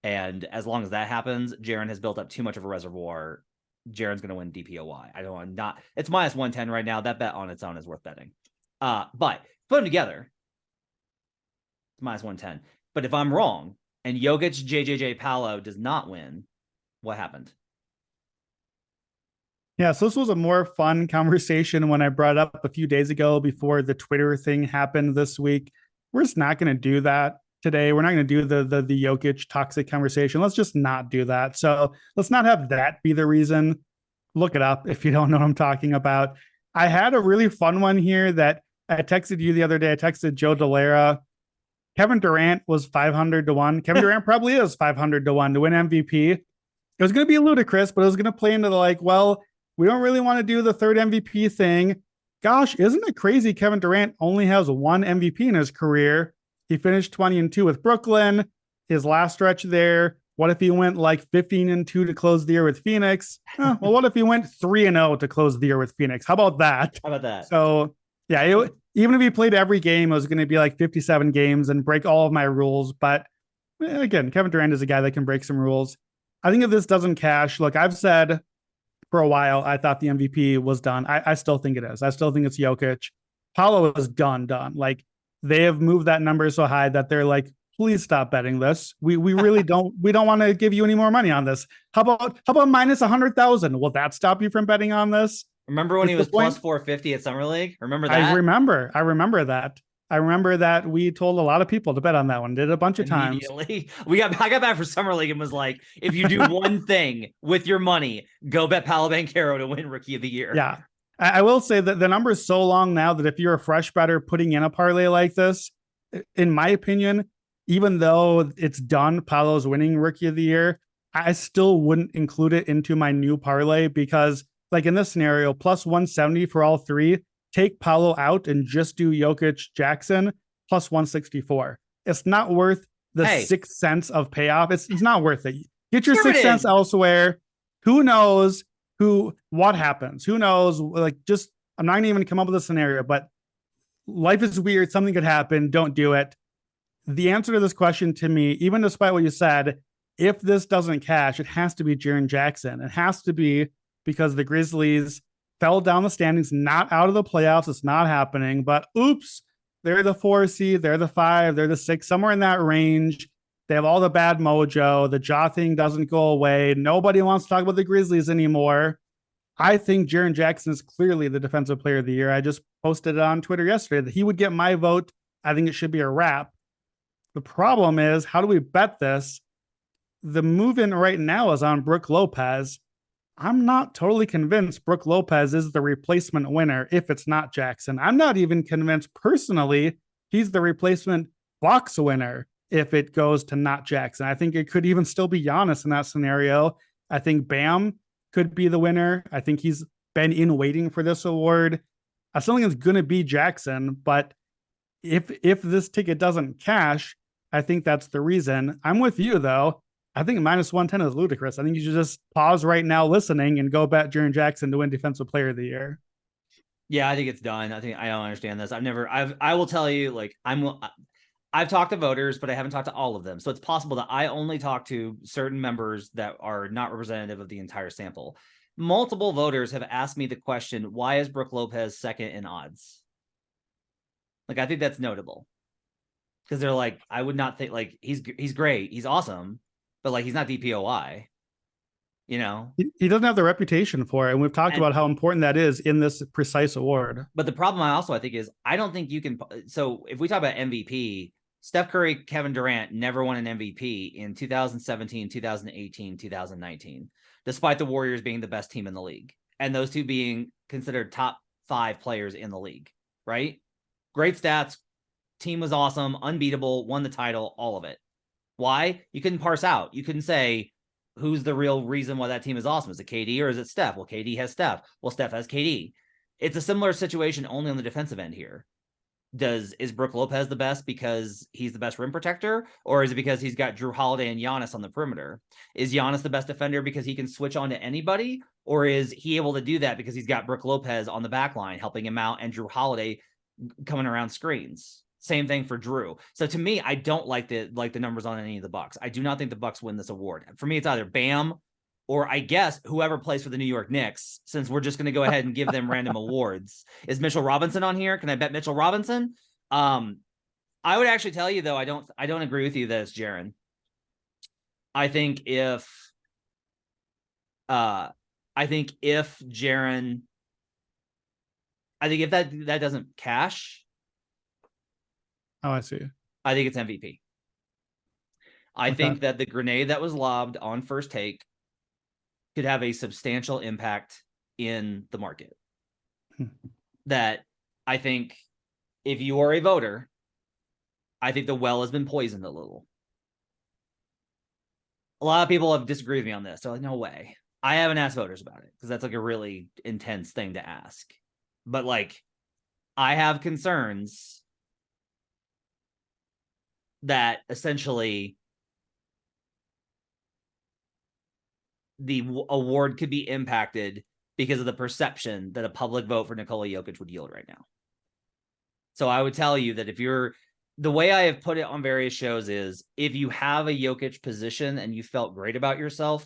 And as long as that happens, Jaren has built up too much of a reservoir. Jaren's going to win DPOY. It's minus 110 right now. That bet on its own is worth betting. But put them together, it's minus 110. But if I'm wrong and Jokic JJJ Paolo does not win, what happened? Yeah, so this was a more fun conversation when I brought up a few days ago before the Twitter thing happened this week. We're just not going to do that today. We're not going to do the Jokic toxic conversation. Let's just not do that. So let's not have that be the reason. Look it up if you don't know what I'm talking about. I had a really fun one here that I texted you the other day. I texted Joe Delera. Kevin Durant was 500 to 1. Kevin Durant probably is 500 to 1 to win MVP. It was going to be ludicrous, but it was going to play into the we don't really want to do the third MVP thing. Gosh, isn't it crazy Kevin Durant only has one MVP in his career? He finished 20-2 with Brooklyn. His last stretch there. What if he went like 15-2 to close the year with Phoenix? Well, what if he went 3-0 to close the year with Phoenix? How about that? How about that? So, yeah, even if he played every game, it was going to be like 57 games and break all of my rules. But again, Kevin Durant is a guy that can break some rules. I think if this doesn't cash, look, I've said for a while, I thought the MVP was done. I still think it is. I still think it's Jokic. Paolo is done. Like they have moved that number so high that they're like, please stop betting this. We really don't want to give you any more money on this. How about minus 100,000? Will that stop you from betting on this? Remember when he was plus 450 at Summer League? Remember that? I remember that. I remember that we told a lot of people to bet on that one. Did it a bunch of times. I got back for Summer League and was like, if you do one thing with your money, go bet Paolo Banchero to win Rookie of the Year. Yeah. I will say that the number is so long now that if you're a fresh bettor putting in a parlay like this, in my opinion, even though it's done, Paolo's winning Rookie of the Year, I still wouldn't include it into my new parlay because, like in this scenario, plus 170 for all three, take Paolo out and just do Jokic Jackson plus 164. It's not worth the 6 cents of payoff. It's not worth it. Get your 6 cents elsewhere. Who knows what happens? Who knows? Like, just, I'm not even come up with a scenario, but life is weird. Something could happen. Don't do it. The answer to this question to me, even despite what you said, if this doesn't cash, it has to be Jaren Jackson. It has to be because the Grizzlies fell down the standings, not out of the playoffs. It's not happening, but oops, they're the 4 seed, they're the 5, they're the 6, somewhere in that range. They have all the bad mojo. The jaw thing doesn't go away. Nobody wants to talk about the Grizzlies anymore. I think Jaren Jackson is clearly the defensive player of the year. I just posted it on Twitter yesterday that he would get my vote. I think it should be a wrap. The problem is, how do we bet this? The move-in right now is on Brook Lopez. I'm not totally convinced Brook Lopez is the replacement winner if it's not Jackson. I'm not even convinced personally he's the replacement Bucks winner if it goes to not Jackson. I think it could even still be Giannis in that scenario. I think Bam could be the winner. I think he's been in waiting for this award. I still think it's going to be Jackson, but if this ticket doesn't cash, I think that's the reason. I'm with you, though. I think minus 110 is ludicrous. I think you should just pause right now listening and go bet Jaren Jackson to win Defensive Player of the Year. Yeah, I think it's done. I don't understand this. I will tell you, like, I've talked to voters, but I haven't talked to all of them. So it's possible that I only talk to certain members that are not representative of the entire sample. Multiple voters have asked me the question, why is Brook Lopez second in odds? Like, I think that's notable. Because they're like, I would not think, like, he's great, he's awesome, but like, he's not DPOY, you know? He doesn't have the reputation for it. And we've talked about how important that is in this precise award. But the problem I think is, I don't think you can. So if we talk about MVP, Steph Curry, Kevin Durant never won an MVP in 2017, 2018, 2019, despite the Warriors being the best team in the league. And those two being considered top 5 players in the league, right? Great stats. Team was awesome, unbeatable, won the title, all of it. Why? You couldn't parse out. You couldn't say who's the real reason why that team is awesome. Is it KD or is it Steph? Well, KD has Steph. Well, Steph has KD. It's a similar situation only on the defensive end here. Is Brook Lopez the best because he's the best rim protector, or is it because he's got Drew Holiday and Giannis on the perimeter? Is Giannis the best defender because he can switch on to anybody, or is he able to do that because he's got Brook Lopez on the back line helping him out and Drew Holiday coming around screens? Same thing for Drew. So to me, I don't like the numbers on any of the Bucks. I do not think the Bucks win this award. For me, it's either Bam or, I guess, whoever plays for the New York Knicks, since we're just going to go ahead and give them random awards. Is Mitchell Robinson on here? Can I bet Mitchell Robinson? I would actually tell you, though, I don't agree with you that it's Jaren. I think if Jaren, that doesn't cash. Oh, I see. I think it's MVP. I think that the grenade that was lobbed on first take could have a substantial impact in the market. That I think if you are a voter, I think the well has been poisoned a little. A lot of people have disagreed with me on this. They're like, no way. I haven't asked voters about it because that's like a really intense thing to ask. But like, I have concerns that essentially the award could be impacted because of the perception that a public vote for Nikola Jokic would yield right now. So I would tell you that if you're, the way I have put it on various shows is, if you have a Jokic position and you felt great about yourself,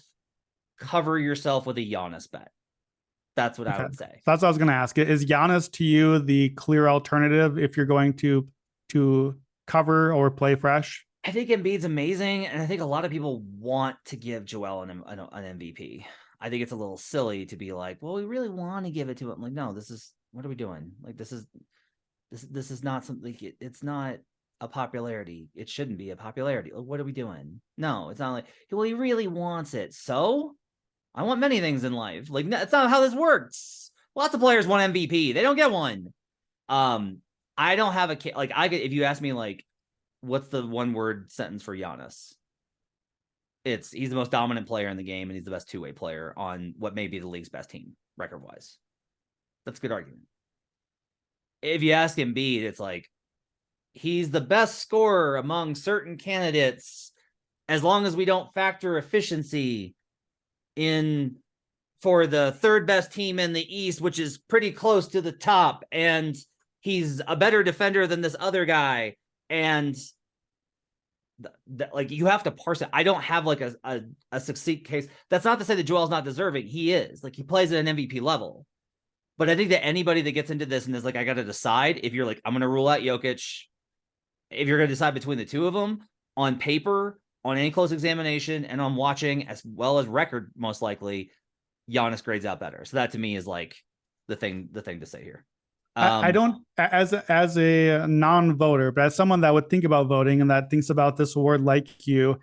cover yourself with a Giannis bet. That's what I would say. That's what I was going to ask. Is Giannis to you the clear alternative if you're going to cover or play fresh? I think Embiid's amazing, and I think a lot of people want to give Joel an MVP. I think it's a little silly to be like, well, we really want to give it to him. Like, no, what are we doing? Like, this is not something, it's not a popularity. It shouldn't be a popularity. Like, what are we doing? No, it's not like, well, he really wants it. So I want many things in life. Like, that's not how this works. Lots of players want MVP. They don't get one. I don't have if you ask me, like, what's the one word sentence for Giannis? He's the most dominant player in the game, and he's the best two-way player on what may be the league's best team record-wise. That's a good argument. If you ask Embiid, it's like, he's the best scorer among certain candidates, as long as we don't factor efficiency in for the third best team in the East, which is pretty close to the top, and he's a better defender than this other guy. And like, you have to parse it. I don't have like a succinct case. That's not to say that Joel's not deserving. He is. Like, he plays at an MVP level. But I think that anybody that gets into this and is like, I got to decide, if you're like, I'm going to rule out Jokic, if you're going to decide between the two of them, on paper, on any close examination, and on watching, as well as record, most likely, Giannis grades out better. So that to me is like the thing to say here. I don't, as a non-voter, but as someone that would think about voting and that thinks about this award like you,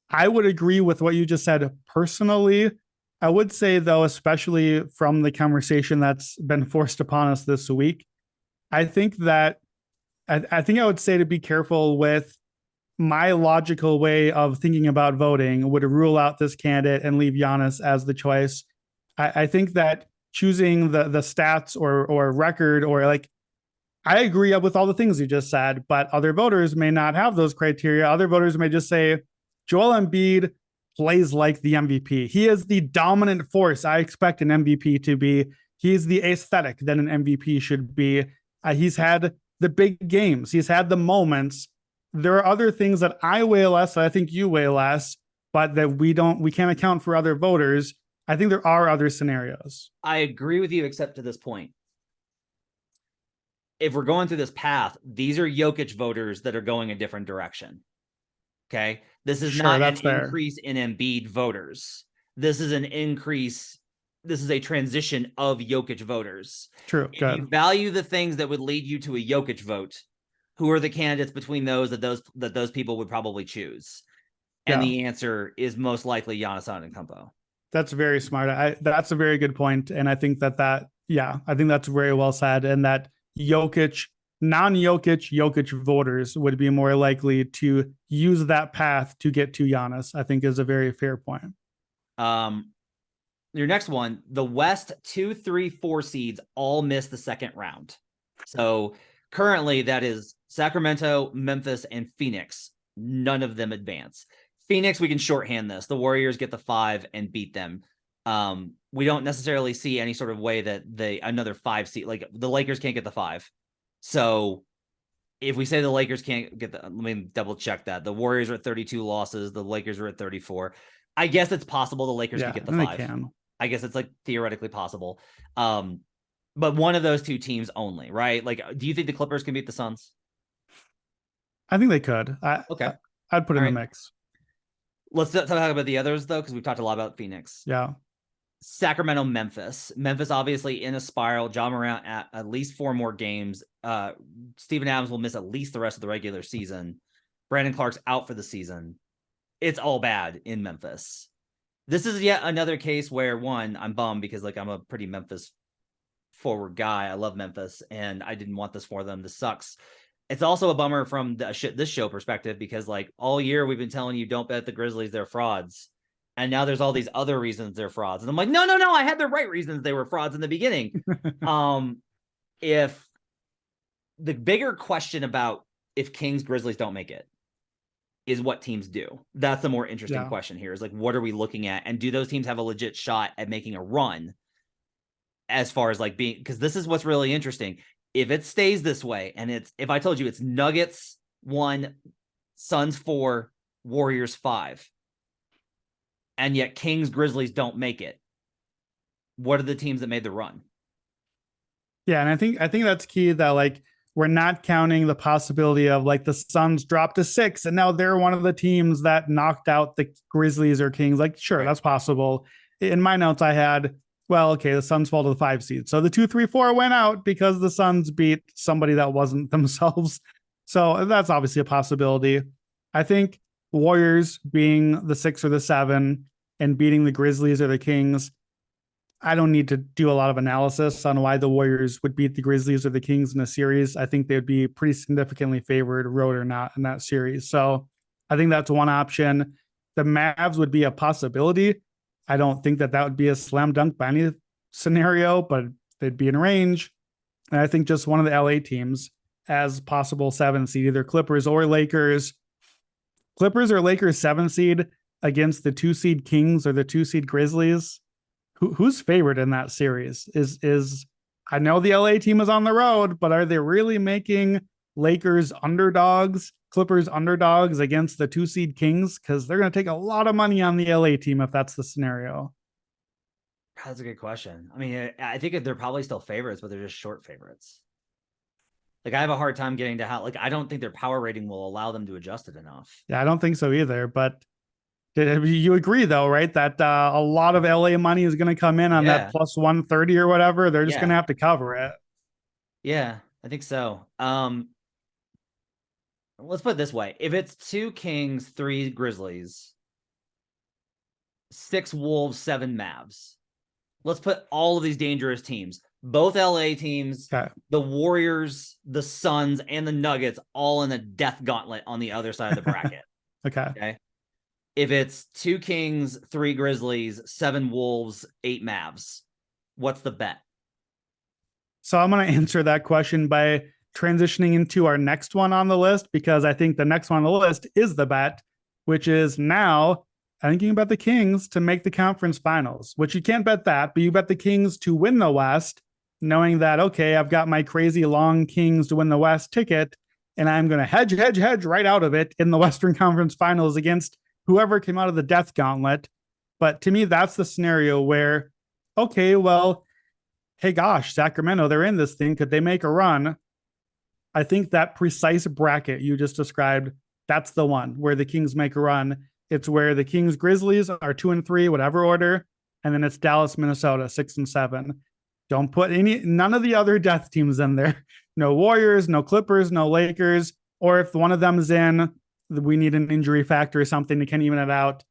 I would agree with what you just said personally. I would say, though, especially from the conversation that's been forced upon us this week, I think that I think I would say to be careful with my logical way of thinking about voting would rule out this candidate and leave Giannis as the choice. I think that choosing the stats or record, or like, I agree with all the things you just said, but other voters may not have those criteria. Other voters may just say Joel Embiid plays like the MVP. He is the dominant force I expect an MVP to be. He's the aesthetic that an MVP should be. He's had the big games. He's had the moments. There are other things that I weigh less, that I think you weigh less, but that we can't account for other voters. I think there are other scenarios. I agree with you, except to this point. If we're going through this path, these are Jokic voters that are going a different direction. Okay. This is not an increase in Embiid voters. This is an increase. This is a transition of Jokic voters. True. If you value the things that would lead you to a Jokic vote, who are the candidates between those that those people would probably choose? And the answer is most likely Giannis Antetokounmpo. That's very smart. That's a very good point. And I think I think that's very well said. And that non-Jokic voters would be more likely to use that path to get to Giannis, I think is a very fair point. Your next one, the West 2, 3, 4 seeds all miss the second round. So currently that is Sacramento, Memphis, and Phoenix. None of them advance. Phoenix, we can shorthand this. The Warriors get the 5 and beat them. We don't necessarily see any sort of way that another 5 seed, like the Lakers can't get the 5. So if we say the Lakers can't get let me double check that. The Warriors are at 32 losses. The Lakers are at 34. I guess it's possible the Lakers could get the 5. I guess it's like theoretically possible. But one of those two teams only, right? Like, do you think the Clippers can beat the Suns? I think they could. Okay. I'd put in the mix. Let's talk about the others, though, because we've talked a lot about Phoenix. Yeah. Sacramento, Memphis. Memphis obviously in a spiral. Ja Morant at least 4 more games. Steven Adams will miss at least the rest of the regular season. Brandon Clark's out for the season. It's all bad in Memphis. This is yet another case where, one, I'm bummed because like I'm a pretty Memphis forward guy. I love Memphis, and I didn't want this for them. This sucks. It's also a bummer from this show perspective because like all year we've been telling you don't bet the Grizzlies, they're frauds. And now there's all these other reasons they're frauds. And I'm like, no, I had the right reasons they were frauds in the beginning. If the bigger question about if Kings Grizzlies don't make it is what teams do. That's the more interesting Yeah. question here, is like, what are we looking at? And do those teams have a legit shot at making a run as far as like being, because this is what's really interesting. If it stays this way, and if I told you it's Nuggets 1, Suns 4, Warriors 5, and yet Kings, Grizzlies don't make it, what are the teams that made the run? Yeah, and I think that's key, that like we're not counting the possibility of like the Suns dropped to 6 and now they're one of the teams that knocked out the Grizzlies or Kings. Like, sure, right, that's possible. In my notes, I had, well, okay, the Suns fall to the 5 seed. So the 2, 3, 4 went out because the Suns beat somebody that wasn't themselves. So that's obviously a possibility. I think Warriors being the 6 or the 7 and beating the Grizzlies or the Kings, I don't need to do a lot of analysis on why the Warriors would beat the Grizzlies or the Kings in a series. I think they would be pretty significantly favored, road or not, in that series. So I think that's one option. The Mavs would be a possibility. I don't think that would be a slam dunk by any scenario, but they'd be in range. And I think just one of the LA teams as possible 7 seed, either Clippers or Lakers. Clippers or Lakers 7 seed against the 2 seed Kings or the 2 seed Grizzlies. Who's favored in that series? Is I know the LA team is on the road, but are they really making Lakers underdogs, Clippers underdogs against the 2 seed Kings? Because they're going to take a lot of money on the LA team if that's the scenario. That's a good question. I mean, I think they're probably still favorites, but they're just short favorites. Like, I have a hard time getting to how, like, I don't think their power rating will allow them to adjust it enough. Yeah, I don't think so either, but you agree, though, right? That a lot of LA money is going to come in on that plus 130 or whatever. They're just going to have to cover it. Yeah, I think so. Let's put it this way. If it's 2 Kings, 3 Grizzlies, 6 Wolves, 7 Mavs, let's put all of these dangerous teams, both LA teams, the Warriors, the Suns, and the Nuggets, all in a death gauntlet on the other side of the bracket. Okay. If it's 2 Kings, 3 Grizzlies, 7 Wolves, 8 Mavs, what's the bet? So I'm going to answer that question by transitioning into our next one on the list, because I think the next one on the list is the bet, which is now I'm thinking about the Kings to make the conference finals, which you can't bet that, but you bet the Kings to win the West, knowing that, okay, I've got my crazy long Kings to win the West ticket, and I'm going to hedge right out of it in the Western Conference Finals against whoever came out of the death gauntlet. But to me, that's the scenario where, okay, well, hey, gosh, Sacramento, they're in this thing. Could they make a run? I think that precise bracket you just described, that's the one where the Kings make a run. It's where the Kings Grizzlies are 2 and 3, whatever order. And then it's Dallas, Minnesota, 6 and 7. Don't put none of the other death teams in there. No Warriors, no Clippers, no Lakers. Or if one of them is in, we need an injury factor or something to can even it out.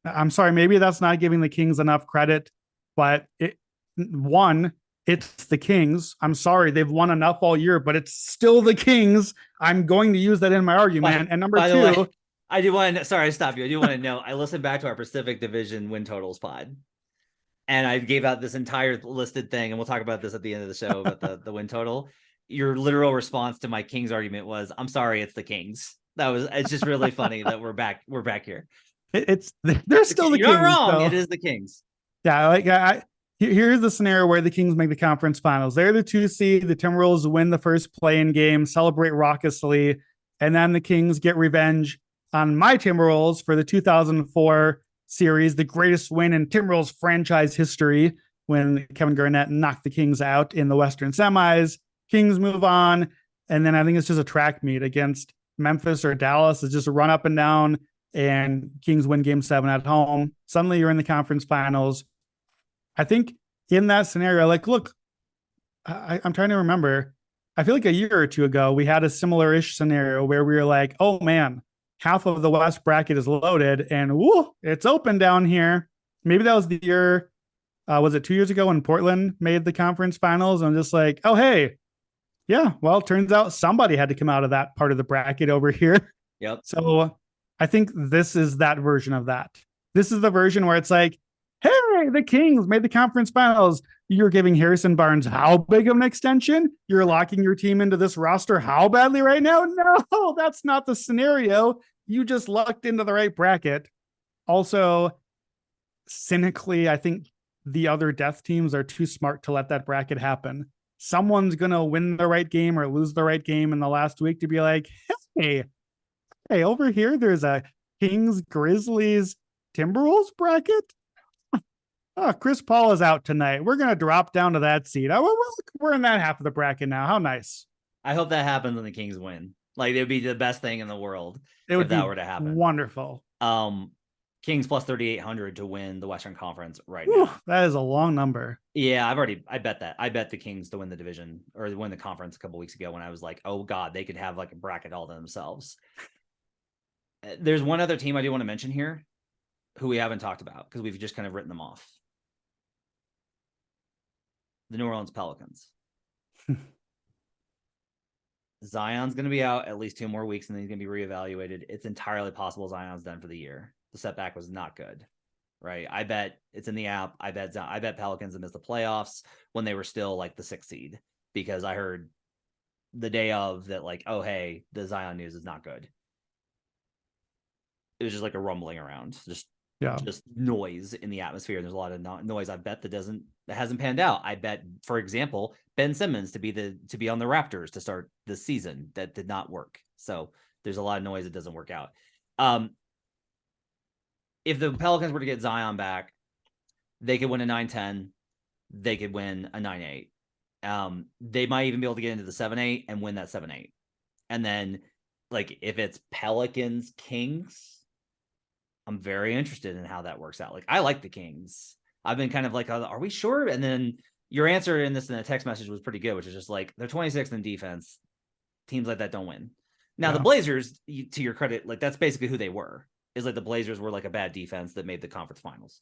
I'm sorry, maybe that's not giving the Kings enough credit, but it's the Kings. I'm sorry, they've won enough all year, but it's still the Kings. I'm going to use that in my argument. And number 2, I do want to, sorry, I stopped you. I do want to know, I listened back to our Pacific Division win totals pod, and I gave out this entire listed thing, and we'll talk about this at the end of the show, about the win total. Your literal response to my Kings argument was, I'm sorry, it's the Kings. It's just really funny that we're back here. They're still the Kings. You're not wrong. So. It is the Kings. Yeah, here's the scenario where the Kings make the conference finals. They're the 2 seed. The Timberwolves win the first play-in game, celebrate raucously, and then the Kings get revenge on my Timberwolves for the 2004 series, the greatest win in Timberwolves franchise history, when Kevin Garnett knocked the Kings out in the Western semis. Kings move on, and then I think it's just a track meet against Memphis or Dallas. It's just a run up and down, and Kings win game 7 at home. Suddenly you're in the conference finals. I think in that scenario, like, look, I'm trying to remember. I feel like a year or 2 ago, we had a similar-ish scenario where we were like, oh man, half of the West bracket is loaded and woo, it's open down here. Maybe that was the year, was it 2 years ago when Portland made the conference finals? And I'm just like, oh, hey, yeah, well, it turns out somebody had to come out of that part of the bracket over here. Yep. So I think this is that version of that. This is the version where it's like, hey, the Kings made the conference finals. You're giving Harrison Barnes how big of an extension? You're locking your team into this roster how badly right now? No, that's not the scenario. you just lucked into the right bracket. Also, cynically, I think the other death teams are too smart to let that bracket happen. Someone's going to win the right game or lose the right game in the last week to be like, hey, over here, there's a Kings, Grizzlies, Timberwolves bracket. Oh, Chris Paul is out tonight. We're going to drop down to that seed. Oh, we're in that half of the bracket now. How nice. I hope that happens when the Kings win. Like, it would be the best thing in the world It if that were to happen. Wonderful. Kings plus 3,800 to win the Western Conference right Whew, now. that is a long number. Yeah, I bet that. I bet the Kings to win the division or win the conference a couple weeks ago when I was like, oh God, they could have like a bracket all to themselves. There's one other team I do want to mention here who we haven't talked about because we've just kind of written them off. The New Orleans Pelicans. Zion's going to be out at least 2 more weeks and then he's going to be reevaluated. It's entirely possible Zion's done for the year. The setback was not good, right? I bet it's in the app. I bet Pelicans have missed the playoffs when they were still like the 6th seed because I heard the day of that, like, oh, hey, the Zion news is not good. It was just like a rumbling around, just noise in the atmosphere. There's a lot of noise. I bet that hasn't panned out. I bet, for example, Ben Simmons to be on the Raptors to start this season. That did not work. So there's a lot of noise that doesn't work out. If the Pelicans were to get Zion back, they could win a 9-10. They could win a 9-8. They might even be able to get into the 7-8 and win that 7-8. And then, like, if it's Pelicans Kings, I'm very interested in how that works out. Like, I like the Kings. I've been kind of like, are we sure? And then your answer in the text message was pretty good, which is just like, they're 26th in defense. Teams like that don't win. Now, the Blazers, to your credit, like, that's basically who they were. Is like the Blazers were like a bad defense that made the conference finals.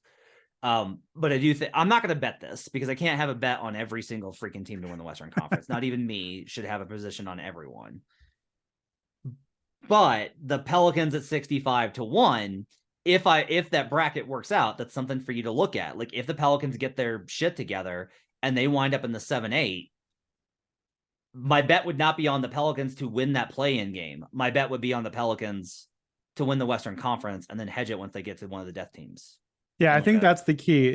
But I do think I'm not going to bet this because I can't have a bet on every single freaking team to win the Western Conference. Not even me should have a position on everyone. But the Pelicans at 65-1, if that bracket works out, that's something for you to look at. Like, if the Pelicans get their shit together and they wind up in the 7-8, my bet would not be on the Pelicans to win that play-in game. My bet would be on the Pelicans to win the Western Conference and then hedge it once they get to one of the death teams. Yeah, I think that's the key.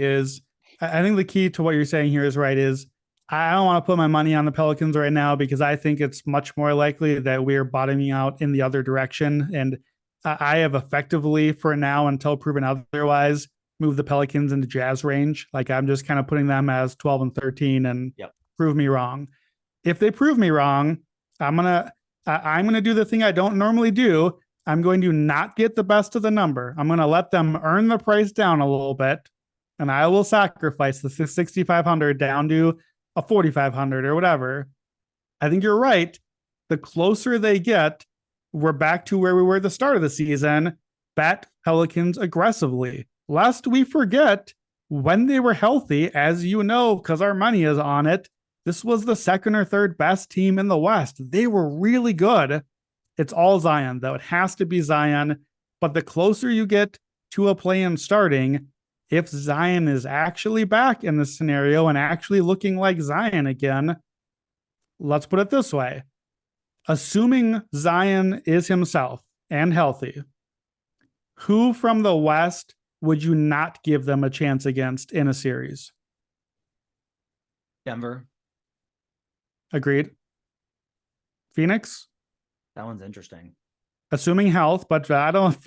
I think the key to what you're saying here is right. Is I don't want to put my money on the Pelicans right now because I think it's much more likely that we're bottoming out in the other direction. And I have effectively, for now, until proven otherwise, moved the Pelicans into Jazz range. Like, I'm just kind of putting them as 12 and 13 and prove me wrong. If they prove me wrong, I'm gonna do the thing I don't normally do. I'm going to not get the best of the number. I'm going to let them earn the price down a little bit, and I will sacrifice the 6,500 down to a 4,500 or whatever. I think you're right. The closer they get, we're back to where we were at the start of the season. Bet Pelicans aggressively. Lest we forget, when they were healthy, as you know, because our money is on it, this was the 2nd or 3rd best team in the West. They were really good. It's all Zion, though. It has to be Zion. But the closer you get to a play-in starting, if Zion is actually back in this scenario and actually looking like Zion again, let's put it this way. Assuming Zion is himself and healthy, who from the West would you not give them a chance against in a series? Denver. Agreed. Phoenix? That one's interesting. Assuming health, but I don't.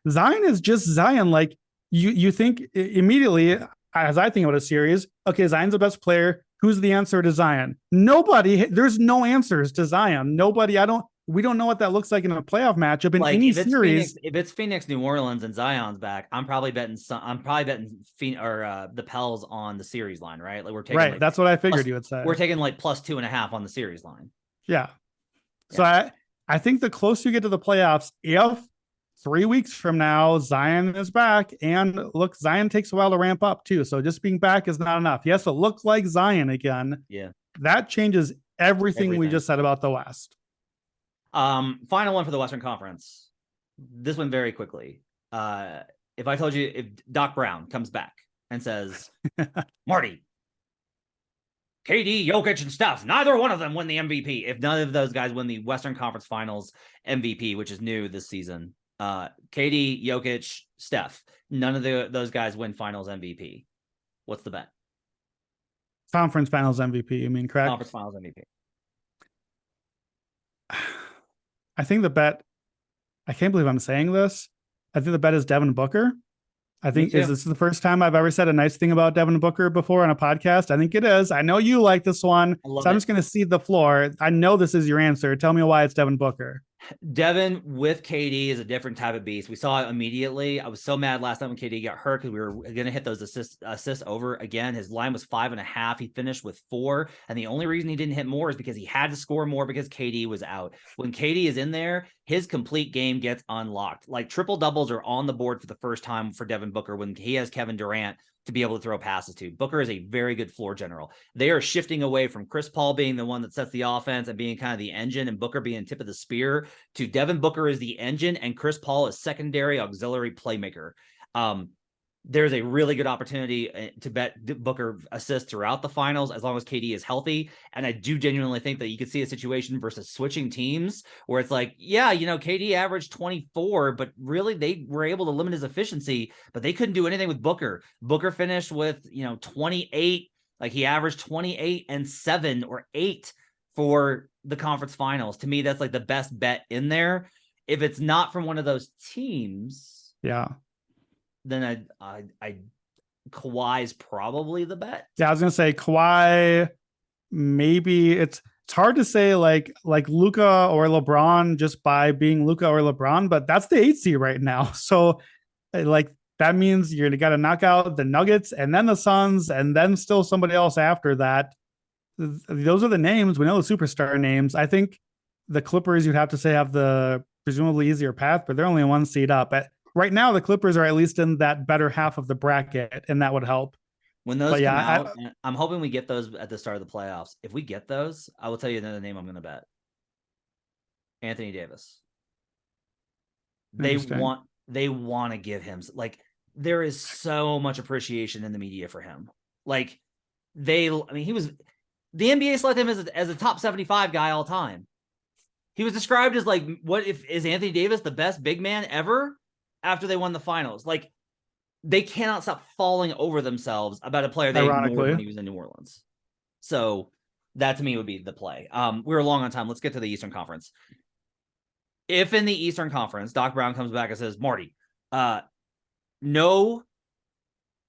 Zion is just Zion. Like, you think immediately, as I think about a series, okay, Zion's the best player. Who's the answer to Zion? Nobody. There's no answers to Zion. Nobody. We don't know what that looks like in a playoff matchup in any series. If it's Phoenix, New Orleans, and Zion's back, I'm probably betting the Pels on the series line, right? Like, we're taking right. That's what I figured you would say. We're taking like plus 2.5 on the series line. Yeah. So I think the closer you get to the playoffs, if 3 weeks from now Zion is back, and look, Zion takes a while to ramp up too. So just being back is not enough. He has to look like Zion again. Yeah. That changes everything we just said about the West. Final one for the Western Conference. This one very quickly. If I told you if Doc Brown comes back and says, Marty, KD, Jokic, and Steph, neither one of them win the MVP. If none of those guys win the Western Conference Finals MVP, which is new this season, KD, Jokic, Steph, none of those guys win Finals MVP. What's the bet? Conference Finals MVP, you mean, correct? Conference Finals MVP. I think the bet, I can't believe I'm saying this. I think the bet is Devin Booker. I think this is the first time I've ever said a nice thing about Devin Booker before on a podcast. I think it is. I know you like this one, so I'm just going to cede the floor. I know this is your answer. Tell me why it's Devin Booker. Devin with KD is a different type of beast. We saw it immediately. I was so mad last time when KD got hurt because we were going to hit those assists over again. His line was 5.5. He finished with 4. And the only reason he didn't hit more is because he had to score more because KD was out. When KD is in there, his complete game gets unlocked. Like triple doubles are on the board for the first time for Devin Booker when he has Kevin Durant to be able to throw passes to. Booker is a very good floor general. They are shifting away from Chris Paul being the one that sets the offense and being kind of the engine and Booker being tip of the spear to Devin Booker is the engine and Chris Paul is secondary auxiliary playmaker. There's a really good opportunity to bet Booker assists throughout the finals as long as KD is healthy. And I do genuinely think that you could see a situation versus switching teams where it's like, yeah, KD averaged 24, but really they were able to limit his efficiency, but they couldn't do anything with Booker. Booker finished with, 28, like he averaged 28 and 7 or 8 for the conference finals. To me, that's like the best bet in there. If it's not from one of those teams. Yeah. Then I Kawhi's probably the bet. Yeah, I was gonna say Kawhi. Maybe it's hard to say like Luka or LeBron just by being Luka or LeBron, but that's the 8 seed right now. So like that means you're gonna knock out the Nuggets and then the Suns and then still somebody else after that. Those are the names. We know the superstar names. I think the Clippers, you'd have to say, have the presumably easier path, but they're only 1 seed up. Right now, the Clippers are at least in that better half of the bracket, and that would help. When those come out, I'm hoping we get those at the start of the playoffs. If we get those, I will tell you another name I'm going to bet. Anthony Davis. They want to give him, like, there is so much appreciation in the media for him. Like, the NBA selected him as a top 75 guy all time. He was described as like, is Anthony Davis the best big man ever? After they won the finals, like they cannot stop falling over themselves about a player they ignored when he was in New Orleans. So that to me would be the play. We're long on time. Let's get to the Eastern Conference. If in the Eastern Conference, Doc Brown comes back and says, Marty, no,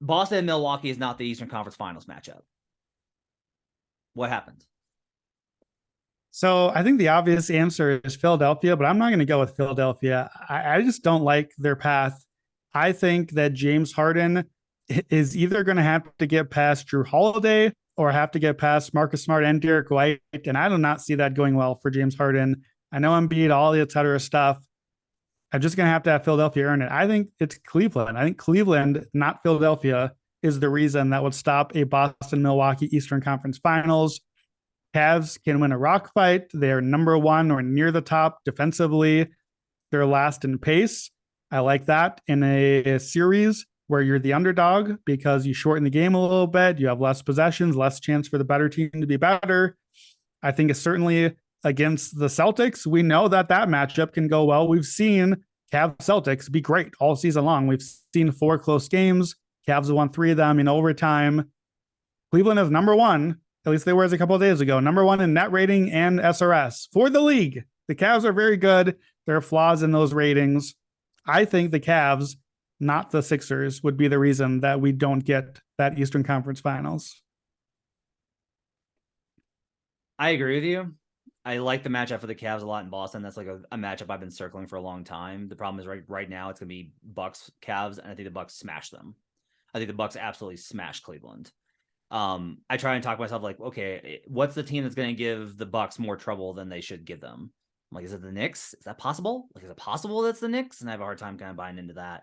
Boston and Milwaukee is not the Eastern Conference Finals matchup. What happened? So I think the obvious answer is Philadelphia, but I'm not going to go with Philadelphia. I just don't like their path. I think that James Harden is either going to have to get past Drew Holiday or have to get past Marcus Smart and Derek White. And I do not see that going well for James Harden. I know Embiid, all the et cetera stuff. I'm just going to have Philadelphia earn it. I think it's Cleveland. I think Cleveland, not Philadelphia, is the reason that would stop a Boston-Milwaukee Eastern Conference Finals. Cavs can win a rock fight. They're number 1 or near the top defensively. They're last in pace. I like that in a series where you're the underdog because you shorten the game a little bit. You have less possessions, less chance for the better team to be better. I think it's certainly against the Celtics. We know that matchup can go well. We've seen Cavs Celtics be great all season long. We've seen 4 close games. Cavs have won 3 of them in overtime. Cleveland is number 1. At least they were as a couple of days ago, number 1 in net rating and SRS for the league. The Cavs are very good. There are flaws in those ratings. I think the Cavs, not the Sixers, would be the reason that we don't get that Eastern Conference Finals. I agree with you. I like the matchup for the Cavs a lot in Boston. That's like a matchup I've been circling for a long time. The problem is right now it's going to be Bucks, Cavs, and I think the Bucks smash them. I think the Bucks absolutely smash Cleveland. I try and talk myself like, okay, what's the team that's going to give the Bucks more trouble than they should give them? I'm like, is it the Knicks? Is that possible? Like, is it possible that's the Knicks? And I have a hard time kind of buying into that.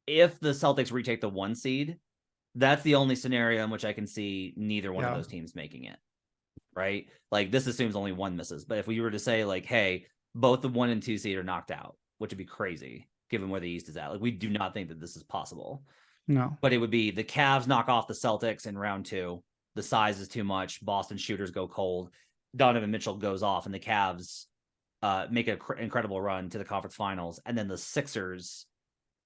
If the Celtics retake the 1 seed, that's the only scenario in which I can see neither one of those teams making it. Right? Like, this assumes only 1 misses. But if we were to say like, hey, both the 1 and 2 seed are knocked out, which would be crazy given where the East is at. Like, we do not think that this is possible. No. But it would be the Cavs knock off the Celtics in round 2. The size is too much. Boston shooters go cold. Donovan Mitchell goes off, and the Cavs make an incredible run to the conference finals. And then the Sixers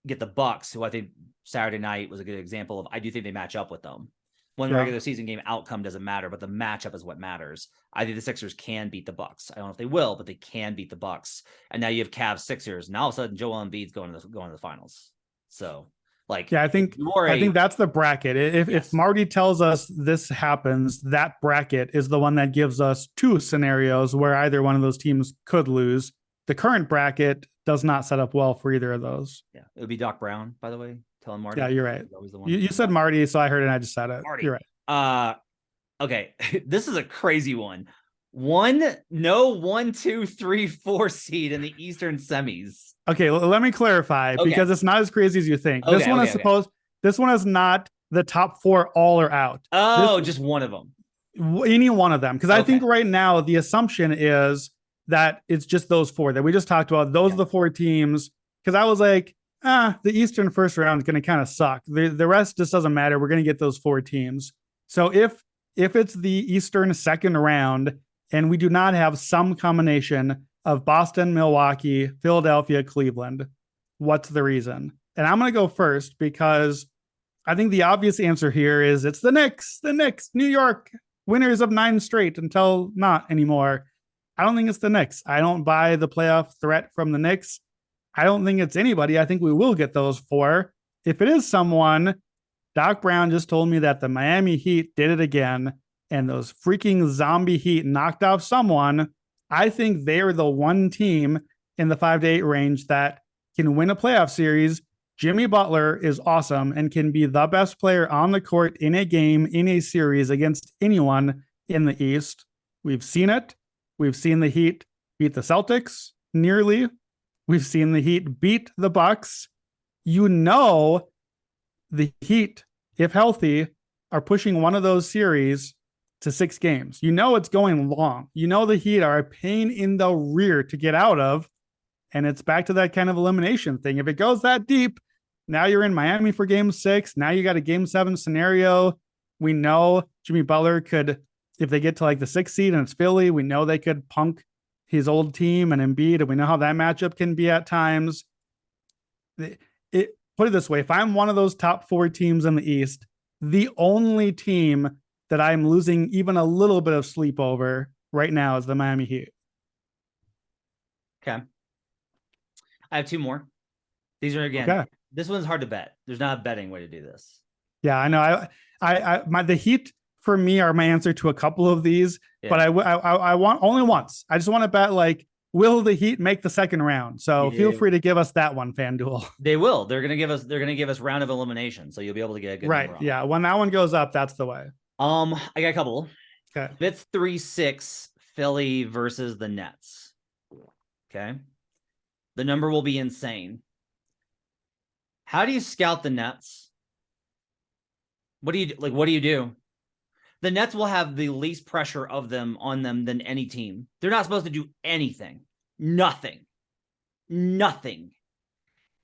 get the Bucks, who I think Saturday night was a good example of. I do think they match up with them. When regular season game outcome doesn't matter, but the matchup is what matters. I think the Sixers can beat the Bucks. I don't know if they will, but they can beat the Bucks. And now you have Cavs Sixers. Now all of a sudden, Joel Embiid's going to the finals. So, like, yeah, I think that's the bracket. If Marty tells us this happens, that bracket is the one that gives us 2 scenarios where either one of those teams could lose. The current bracket does not set up well for either of those. Yeah, it would be Doc Brown, by the way. Telling Marty. Yeah, you're right. You said Marty, so I heard it and I just said it. Marty. You're right. Okay. This is a crazy one. 1, 2, 3, 4 seed in the Eastern semis. Okay, let me clarify because it's not as crazy as you think. This one is not the top 4 all or out. Oh, just one of them. Any one of them. Because I think right now the assumption is that it's just those 4 that we just talked about. Those are the 4 teams. Because I was like, the Eastern first round is going to kind of suck. The rest just doesn't matter. We're going to get those 4 teams. So if it's the Eastern second round and we do not have some combination of Boston, Milwaukee, Philadelphia, Cleveland, what's the reason? And I'm going to go first because I think the obvious answer here is it's the Knicks, New York, winners of 9 straight until not anymore. I don't think it's the Knicks. I don't buy the playoff threat from the Knicks. I don't think it's anybody. I think we will get those 4. If it is someone, Doc Brown just told me that the Miami Heat did it again, and those freaking zombie Heat knocked off someone. I think they are the one team in the 5 to 8 range that can win a playoff series. Jimmy Butler is awesome and can be the best player on the court in a game, in a series against anyone in the East. We've seen it. We've seen the Heat beat the Celtics nearly. We've seen the Heat beat the Bucks. You know, the Heat, if healthy, are pushing one of those series to 6 games. You know it's going long. You know the Heat are a pain in the rear to get out of. And it's back to that kind of elimination thing. If it goes that deep, now you're in Miami for game 6. Now you got a game 7 scenario. We know Jimmy Butler could, if they get to like the 6th seed and it's Philly, we know they could punk his old team and Embiid, and we know how that matchup can be at times. Put it this way, if I'm one of those top 4 teams in the East, the only team that I'm losing even a little bit of sleep over right now is the Miami Heat. Okay. I have 2 more. These are, again, this one's hard to bet. There's not a betting way to do this. Yeah, I know. The Heat for me are my answer to a couple of these, but I want only once. I just want to bet, like, will the Heat make the second round? So feel free to give us that one, FanDuel. They will. They're gonna give us round of elimination, so you'll be able to get a good right. Yeah, when that one goes up, that's the way. I got a couple. Okay. If it's 3-6 Philly versus the Nets. Okay. The number will be insane. How do you scout the Nets? What do you do? The Nets will have the least pressure on them than any team. They're not supposed to do anything. Nothing.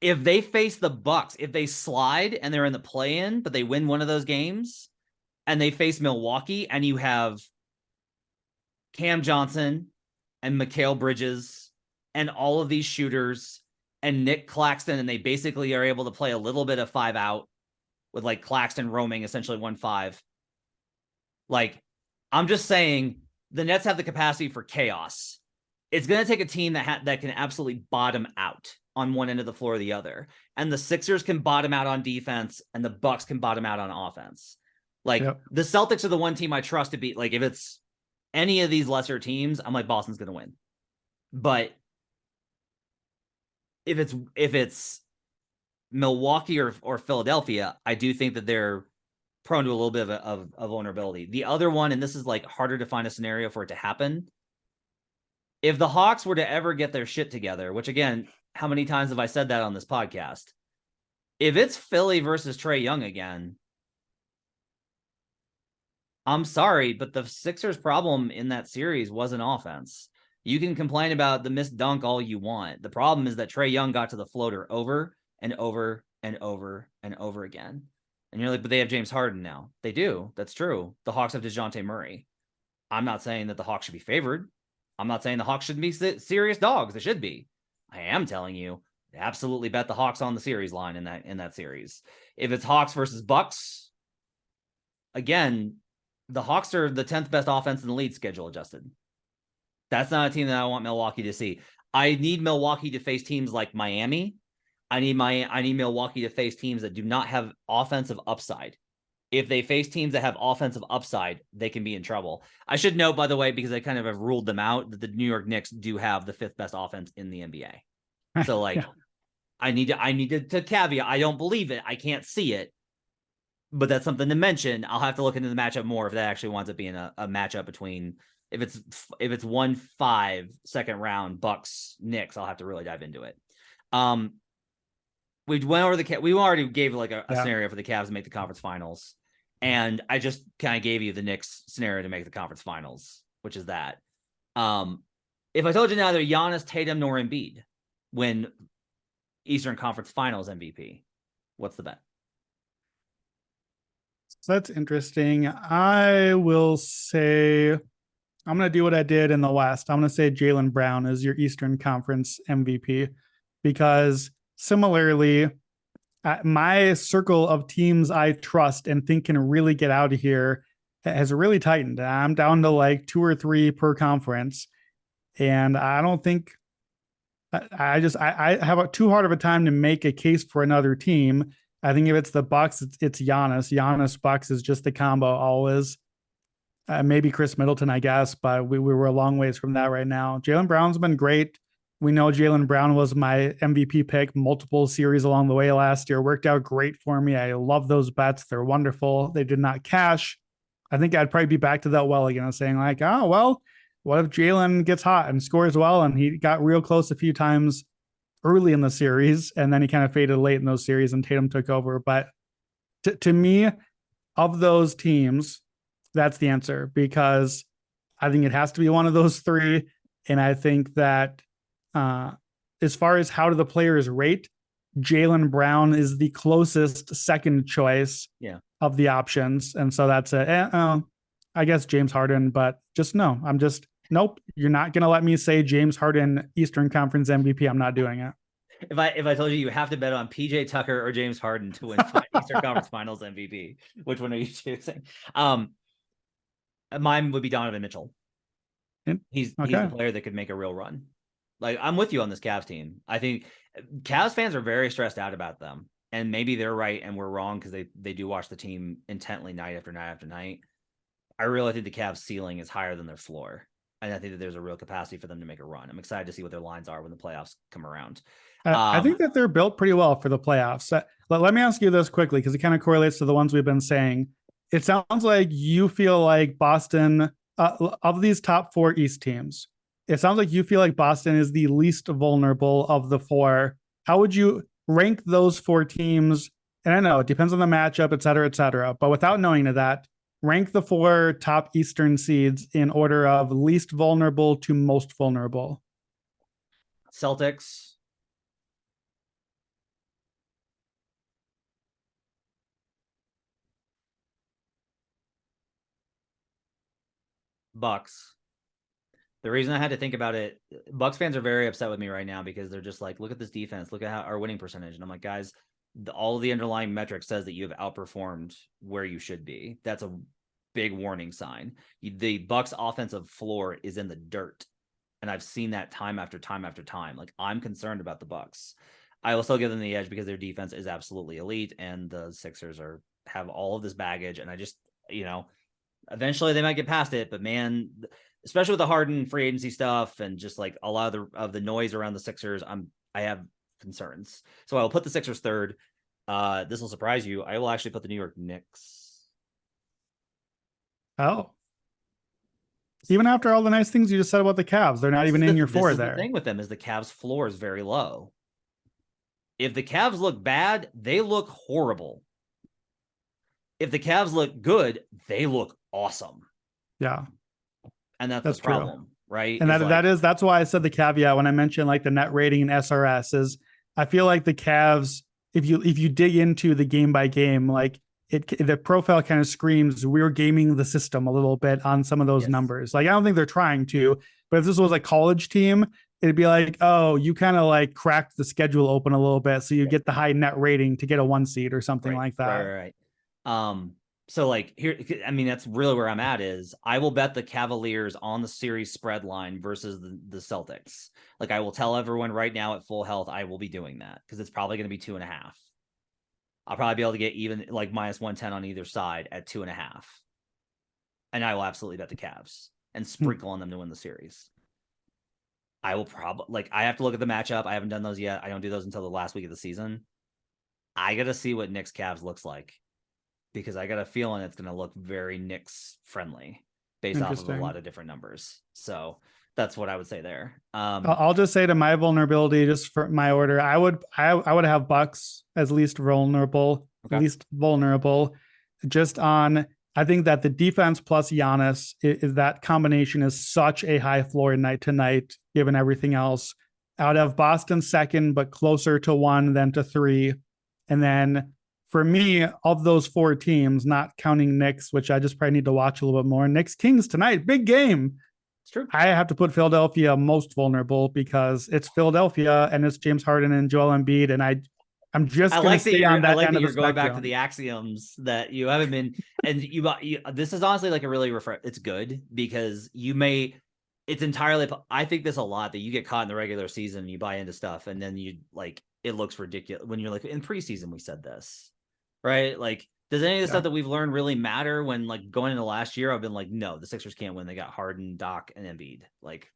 If they face the Bucks, if they slide and they're in the play-in, but they win one of those games, and they face Milwaukee, and you have Cam Johnson and Mikal Bridges and all of these shooters and Nick Claxton, and they basically are able to play a little bit of 5 out with like Claxton roaming essentially 1-5. Like, I'm just saying the Nets have the capacity for chaos. It's going to take a team that can absolutely bottom out on one end of the floor or the other. And the Sixers can bottom out on defense and the Bucks can bottom out on offense. Like, the Celtics are the one team I trust to beat. Like, if it's any of these lesser teams, I'm like, Boston's going to win. But if it's Milwaukee or Philadelphia, I do think that they're prone to a little bit of vulnerability. The other one, and this is like harder to find a scenario for it to happen. If the Hawks were to ever get their shit together, which again, how many times have I said that on this podcast? If it's Philly versus Trae Young again, I'm sorry, but the Sixers' problem in that series wasn't offense. You can complain about the missed dunk all you want. The problem is that Trae Young got to the floater over and over and over and over again. And you're like, but they have James Harden now. They do. That's true. The Hawks have DeJounte Murray. I'm not saying that the Hawks should be favored. I'm not saying the Hawks should be serious dogs. They should be. I am telling you, absolutely bet the Hawks on the series line in that series. If it's Hawks versus Bucks, again, the Hawks are the 10th best offense in the league, schedule adjusted. That's not a team that I want Milwaukee to see. I need Milwaukee to face teams like Miami. I need Milwaukee to face teams that do not have offensive upside. If they face teams that have offensive upside, they can be in trouble. I should note, by the way, because I kind of have ruled them out, that the New York Knicks do have the 5th best offense in the NBA. So, like, yeah. I need to caveat. I don't believe it. I can't see it. But that's something to mention. I'll have to look into the matchup more if that actually winds up being a matchup between, if it's 1-5 second round Bucks Knicks, I'll have to really dive into it. We went over we already gave like a scenario for the Cavs to make the conference finals. And I just kind of gave you the Knicks scenario to make the conference finals, which is that. If I told you neither Giannis, Tatum, nor Embiid win Eastern Conference Finals MVP, what's the bet? So that's interesting. I will say, I'm going to do what I did in the West. I'm going to say Jaylen Brown is your Eastern Conference MVP, because similarly, my circle of teams I trust and think can really get out of here has really tightened. I'm down to like 2 or 3 per conference. And I don't think I have too hard of a time to make a case for another team. I think if it's the Bucks, it's Giannis. Giannis Bucks is just the combo always. Maybe Chris Middleton, I guess, but we were a long ways from that right now. Jaylen Brown's been great. We know Jaylen Brown was my MVP pick multiple series along the way last year. Worked out great for me. I love those bets. They're wonderful. They did not cash. I think I'd probably be back to that well again, saying like, oh, well, what if Jaylen gets hot and scores well? And he got real close a few times early in the series, and then he kind of faded late in those series and Tatum took over. But to me, of those teams, that's the answer, because I think it has to be one of those 3. And I think that as far as how do the players rate, Jaylen Brown is the closest second choice of the options. And so that's I guess James Harden, but just no, nope. You're not going to let me say James Harden Eastern Conference MVP. I'm not doing it. If I told you have to bet on PJ Tucker or James Harden to win Eastern Conference Finals MVP, which one are you choosing? Mine would be Donovan Mitchell. He's the player that could make a real run. Like, I'm with you on this Cavs team. I think Cavs fans are very stressed out about them, and maybe they're right and we're wrong because they do watch the team intently night after night after night. I really think the Cavs ceiling is higher than their floor, and I think that there's a real capacity for them to make a run. I'm excited to see what their lines are when the playoffs come around. I think that they're built pretty well for the playoffs. Let me ask you this quickly, because it kind of correlates to the ones we've been saying. It sounds like you feel like Boston, of these top 4 East teams, it sounds like you feel like Boston is the least vulnerable of the 4. How would you rank those 4 teams? And I know it depends on the matchup, et cetera, but without knowing that, rank the 4 top Eastern seeds in order of least vulnerable to most vulnerable. Celtics, Bucks. The reason I had to think about it, Bucks fans are very upset with me right now because they're just like, look at this defense, look at how our winning percentage. And I'm like, guys, all of the underlying metrics says that you have outperformed where you should be. That's a big warning sign. The Bucks offensive floor is in the dirt. And I've seen that time after time after time. Like, I'm concerned about the Bucks. I will still give them the edge because their defense is absolutely elite, and the Sixers have all of this baggage. And I just, eventually they might get past it, but man, especially with the Harden free agency stuff and just like a lot of the noise around the Sixers, I have concerns. So I'll put the Sixers 3rd. This will surprise you. I will actually put the New York Knicks. Oh. Even after all the nice things you just said about the Cavs, they're not even in your 4 there. The thing with them is the Cavs floor is very low. If the Cavs look bad, they look horrible. If the Cavs look good, they look awesome. Yeah. And that's the problem, true. Right? And that's why I said the caveat when I mentioned like the net rating and SRS is I feel like the Cavs if you dig into the game by game, like the profile kind of screams we're gaming the system a little bit on some of those numbers. Like I don't think they're trying to, but if this was a college team, it'd be like, oh, you kind of like cracked the schedule open a little bit, so you get the high net rating to get a 1 seed or something like that. Right. So like here, I mean, that's really where I'm at is I will bet the Cavaliers on the series spread line versus the Celtics. Like I will tell everyone right now at full health, I will be doing that because it's probably going to be 2.5. I'll probably be able to get even like minus 110 on either side at 2.5. And I will absolutely bet the Cavs and sprinkle on them to win the series. I will probably like, I have to look at the matchup. I haven't done those yet. I don't do those until the last week of the season. I got to see what Knicks Cavs looks like because I got a feeling it's going to look very Knicks friendly based off of a lot of different numbers. So that's what I would say there. I'll just say to my vulnerability, just for my order, I would have Bucks as least vulnerable, just on, I think that the defense plus Giannis is that combination is such a high floor night to night, given everything else. I would have Boston second, but closer to 1 than to 3. And then for me, of those 4 teams, not counting Knicks, which I just probably need to watch a little bit more, Knicks Kings tonight, big game. It's true. I have to put Philadelphia most vulnerable because it's Philadelphia and it's James Harden and Joel Embiid. And I'm just going to stay on that. I like that you're going back to the axioms that you haven't been, and you this is honestly like a really it's good because it's entirely, I think this a lot that you get caught in the regular season, you buy into stuff and then you like, it looks ridiculous when you're like in preseason, we said this, right? Like, does any of the stuff that we've learned really matter when like going into last year? I've been like, no, the Sixers can't win. They got Harden, Doc, and Embiid. Like,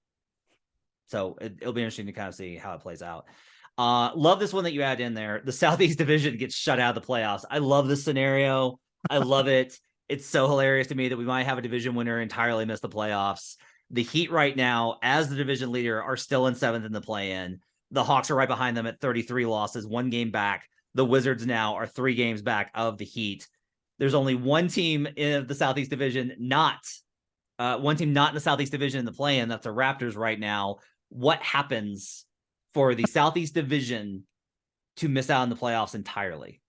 so it'll be interesting to kind of see how it plays out. Love this one that you add in there. The Southeast Division gets shut out of the playoffs. I love this scenario. I love it. It's so hilarious to me that we might have a division winner entirely miss the playoffs. The Heat right now, as the division leader, are still in 7th in the play-in. The Hawks are right behind them at 33 losses, 1 game back. The Wizards now are 3 games back of the Heat. There's only one team in the Southeast Division, one team not in the Southeast Division in the play-in. That's the Raptors right now. What happens for the Southeast Division to miss out on the playoffs entirely?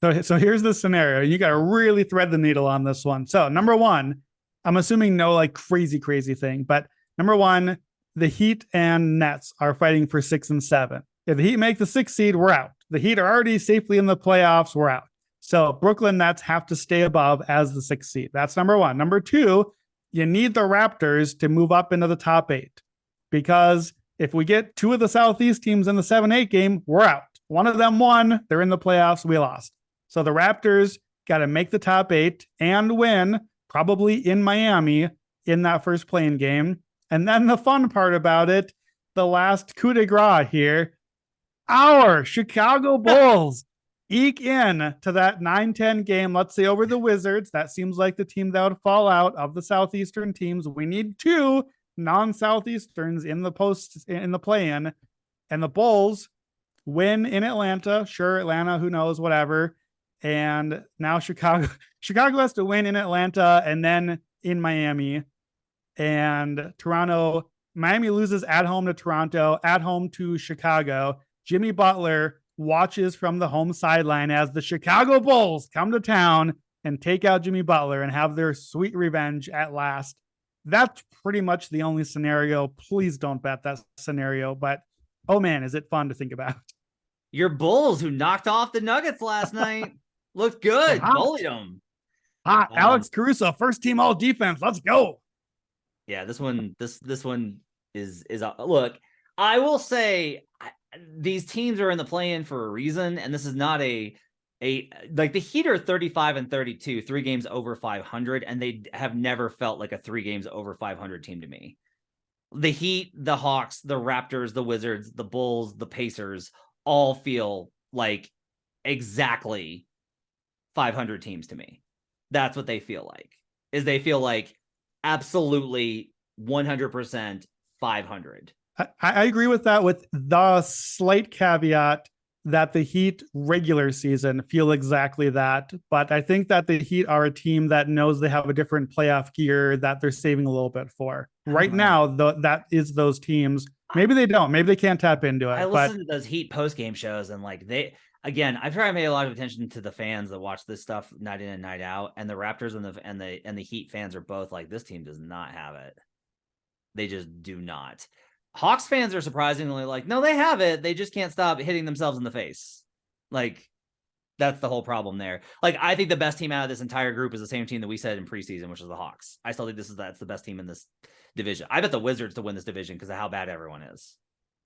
So here's the scenario. You got to really thread the needle on this one. So number one, I'm assuming no like crazy thing, but number one, the Heat and Nets are fighting for 6 and 7. If the Heat make the 6th seed, we're out. The Heat are already safely in the playoffs. We're out. So Brooklyn Nets have to stay above as the 6th seed. That's number one. Number two, you need the Raptors to move up into the top 8 because if we get 2 of the Southeast teams in the 7-8 game, we're out. One of them won. They're in the playoffs. We lost. So the Raptors got to make the top 8 and win, probably in Miami in that first play-in game. And then the fun part about it, the last coup de grace here, our Chicago Bulls eke in to that 9-10 game, let's say over the Wizards. That seems like the team that would fall out of the Southeastern teams. We need 2 non-Southeasterns in the play-in. And the Bulls win in Atlanta. Sure, Atlanta, who knows, whatever. And now Chicago has to win in Atlanta and then in Miami. And Miami loses at home to Toronto, at home to Chicago. Jimmy Butler watches from the home sideline as the Chicago Bulls come to town and take out Jimmy Butler and have their sweet revenge at last. That's pretty much the only scenario. Please don't bet that scenario, but oh man, is it fun to think about. Your Bulls who knocked off the Nuggets last night looked good. Bullied them. Alex Caruso, first team all defense. Let's go. Yeah, this one is look, I will say these teams are in the play-in for a reason, and this is not a like the Heat are 35 and 32, 3 games over 500, and they have never felt like a 3 games over 500 team to me. The Heat, the Hawks, the Raptors, the Wizards, the Bulls, the Pacers all feel like exactly 500 teams to me. That's what they feel like. They feel like absolutely 100% 500. I agree with that, with the slight caveat that the Heat regular season feel exactly that. But I think that the Heat are a team that knows they have a different playoff gear that they're saving a little bit for. Right now, that is those teams. Maybe they don't. Maybe they can't tap into it. I listen to those Heat post-game shows and like again, I try to pay a lot of attention to the fans that watch this stuff night in and night out, and the Raptors and the Heat fans are both like, this team does not have it. They just do not. Hawks fans are surprisingly like, no, they have it. They just can't stop hitting themselves in the face. Like, that's the whole problem there. Like, I think the best team out of this entire group is the same team that we said in preseason, which is the Hawks. I still think that's the best team in this division. I bet the Wizards to win this division because of how bad everyone is.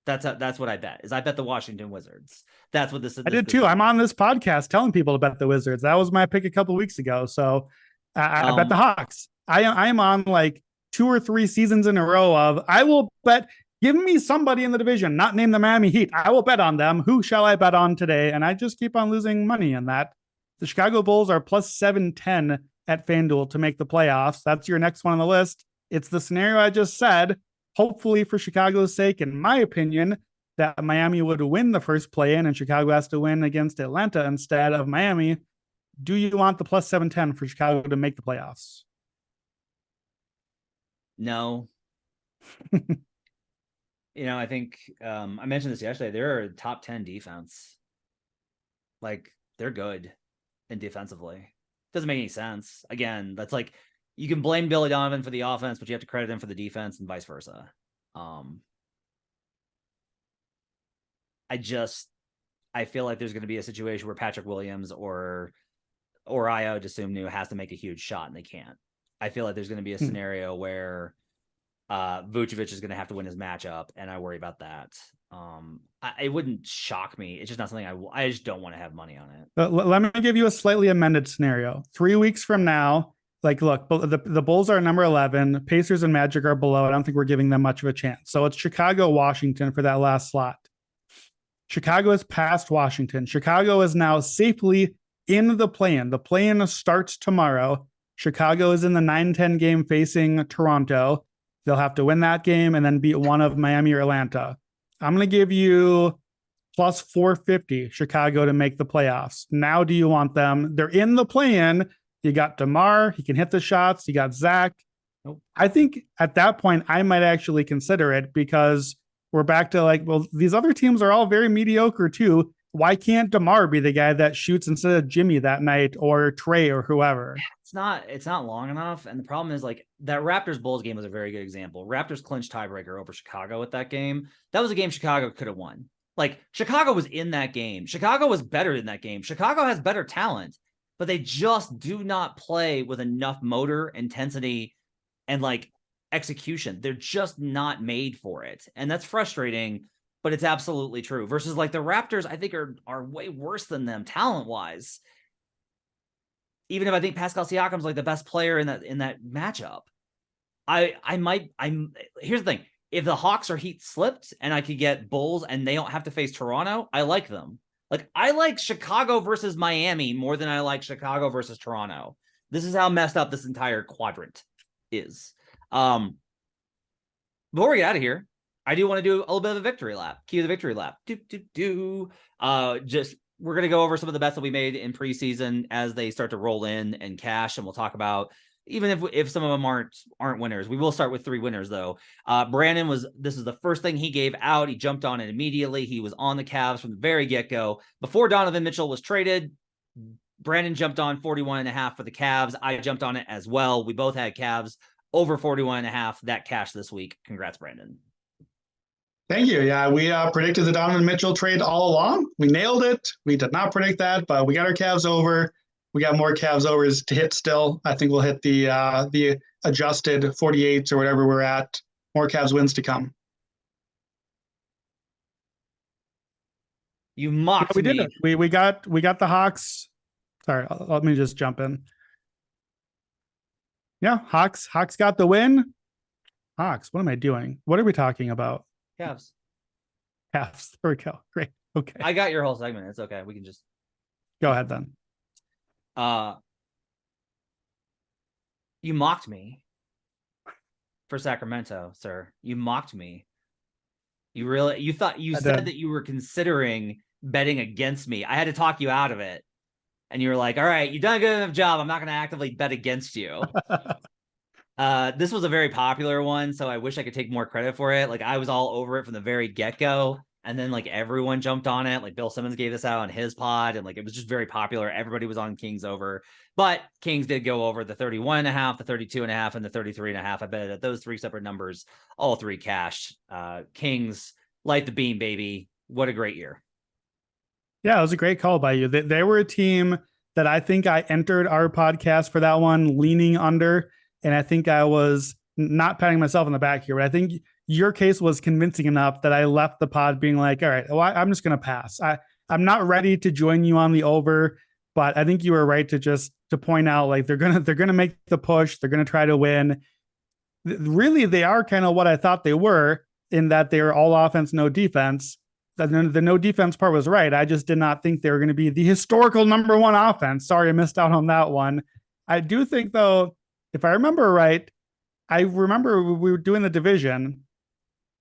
That's what I bet. I bet the Washington Wizards. That's what this is. I did too. I'm on this podcast telling people to bet the Wizards. That was my pick a couple weeks ago. So I bet the Hawks. I'm on like 2 or 3 seasons in a row of I will bet. Give me somebody in the division, not name the Miami Heat. I will bet on them. Who shall I bet on today? And I just keep on losing money in that. The Chicago Bulls are plus 710 at FanDuel to make the playoffs. That's your next one on the list. It's the scenario I just said. Hopefully, for Chicago's sake, in my opinion, that Miami would win the first play-in and Chicago has to win against Atlanta instead of Miami. Do you want the plus 710 for Chicago to make the playoffs? No. I think I mentioned this yesterday. They're a top 10 defense. Like, they're good and defensively. Doesn't make any sense. Again, that's like, you can blame Billy Donovan for the offense, but you have to credit him for the defense and vice versa. I feel like there's going to be a situation where Patrick Williams or Ayo Dosunmu has to make a huge shot and they can't. I feel like there's going to be a scenario where Vucevic is going to have to win his matchup, and I worry about that. It wouldn't shock me. It's just not something I just don't want to have money on it. Let me give you a slightly amended scenario. 3 weeks from now, like, look, the Bulls are number 11. Pacers and Magic are below. I don't think we're giving them much of a chance. So it's Chicago, Washington for that last slot. Chicago has passed Washington. Chicago is now safely in the play-in. The play-in starts tomorrow. Chicago is in the 9-10 game facing Toronto. They'll have to win that game and then beat one of Miami or Atlanta. I'm going to give you plus 450 Chicago to make the playoffs. Now, do you want them? They're in the play-in. You got DeMar. He can hit the shots. You got Zach. Nope. I think at that point, I might actually consider it because we're back to like, well, these other teams are all very mediocre too. Why can't DeMar be the guy that shoots instead of Jimmy that night or Trey or whoever? It's not long enough. And the problem is like that Raptors Bulls game was a very good example. Raptors clinched tiebreaker over Chicago with that game. That was a game Chicago could have won. Like, Chicago was in that game. Chicago was better in that game. Chicago has better talent, but they just do not play with enough motor, intensity, and like execution. They're just not made for it. And that's frustrating, but it's absolutely true. Versus like the Raptors, I think are way worse than them talent-wise. Even if I think Pascal Siakam's like the best player in that matchup. Here's the thing. If the Hawks or Heat slipped and I could get Bulls and they don't have to face Toronto, I like them. Like, I like Chicago versus Miami more than I like Chicago versus Toronto. This is how messed up this entire quadrant is. Before we get out of here, I do want to do a little bit of a victory lap. Key of the victory lap. We're going to go over some of the bets that we made in preseason as they start to roll in and cash, and we'll talk about even if some of them aren't winners. We will start with 3 winners though. Brandon this is the first thing he gave out. He jumped on it immediately. He was on the Cavs from the very get-go. Before Donovan Mitchell was traded, Brandon jumped on 41.5 for the Cavs. I jumped on it as well. We both had Cavs over 41.5. That cash this week. Congrats, Brandon. Thank you. Yeah, we predicted the Donovan Mitchell trade all along. We nailed it. We did not predict that, but we got our Cavs over. We got more Cavs overs to hit still. I think we'll hit the adjusted 48s or whatever we're at. More Cavs wins to come. You mocked me. We did it. We got the Hawks. Sorry, let me just jump in. Yeah, Hawks got the win. Hawks, what am I doing? What are we talking about? Cavs. There we go. Great. Okay. I got your whole segment. It's okay. We can just go ahead then. You mocked me for Sacramento, sir. You mocked me. You said that you were considering betting against me. I had to talk you out of it. And you were like, all right, you've done a good enough job. I'm not going to actively bet against you. This was a very popular one, so I wish I could take more credit for it. Like, I was all over it from the very get-go. And then like everyone jumped on it. Like Bill Simmons gave this out on his pod, and like it was just very popular. Everybody was on Kings over, but Kings did go over the 31.5, the 32.5, and the 33.5. I bet that those three separate numbers, all three cashed. Kings light the beam, baby. What a great year. Yeah, it was a great call by you. They were a team that I think I entered our podcast for that one leaning under. And I think I was not patting myself on the back here, but I think your case was convincing enough that I left the pod being like, all right, well, I'm just going to pass. I'm not ready to join you on the over, but I think you were right to point out like they're going to make the push. They're going to try to win. Really, they are kind of what I thought they were, in that they were all offense, no defense. The no defense part was right. I just did not think they were going to be the historical number one offense. Sorry, I missed out on that one. I do think, though, if I remember right, I remember we were doing the division.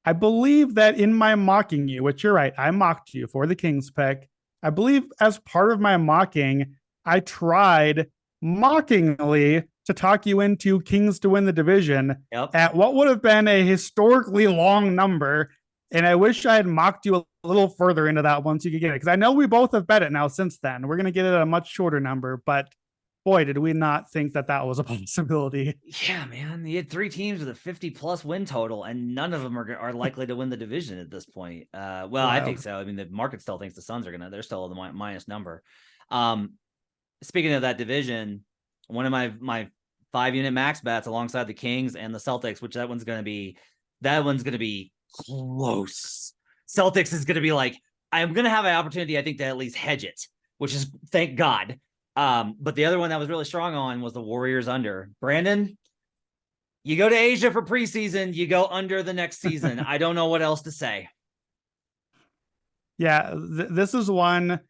I believe that in my mocking you, which you're right, I mocked you for the Kings pick. I believe as part of my mocking, I tried mockingly to talk you into Kings to win the division at what would have been a historically long number. And I wish I had mocked you a little further into that once you could get it. Because I know we both have bet it now since then. We're going to get it at a much shorter number, but boy, did we not think that was a possibility. Yeah, man. You had three teams with a 50+ win total, and none of them are likely to win the division at this point. Well, I think so. I mean, the market still thinks the Suns they're still the minus number. Speaking of that division, one of my 5-unit max bets alongside the Kings and the Celtics, which that one's going to be close. Celtics is going to be like, I'm going to have an opportunity, I think, to at least hedge it, which is thank God. But the other one that was really strong on was the Warriors under. Brandon, you go to Asia for preseason, you go under the next season. I don't know what else to say. Yeah, this is one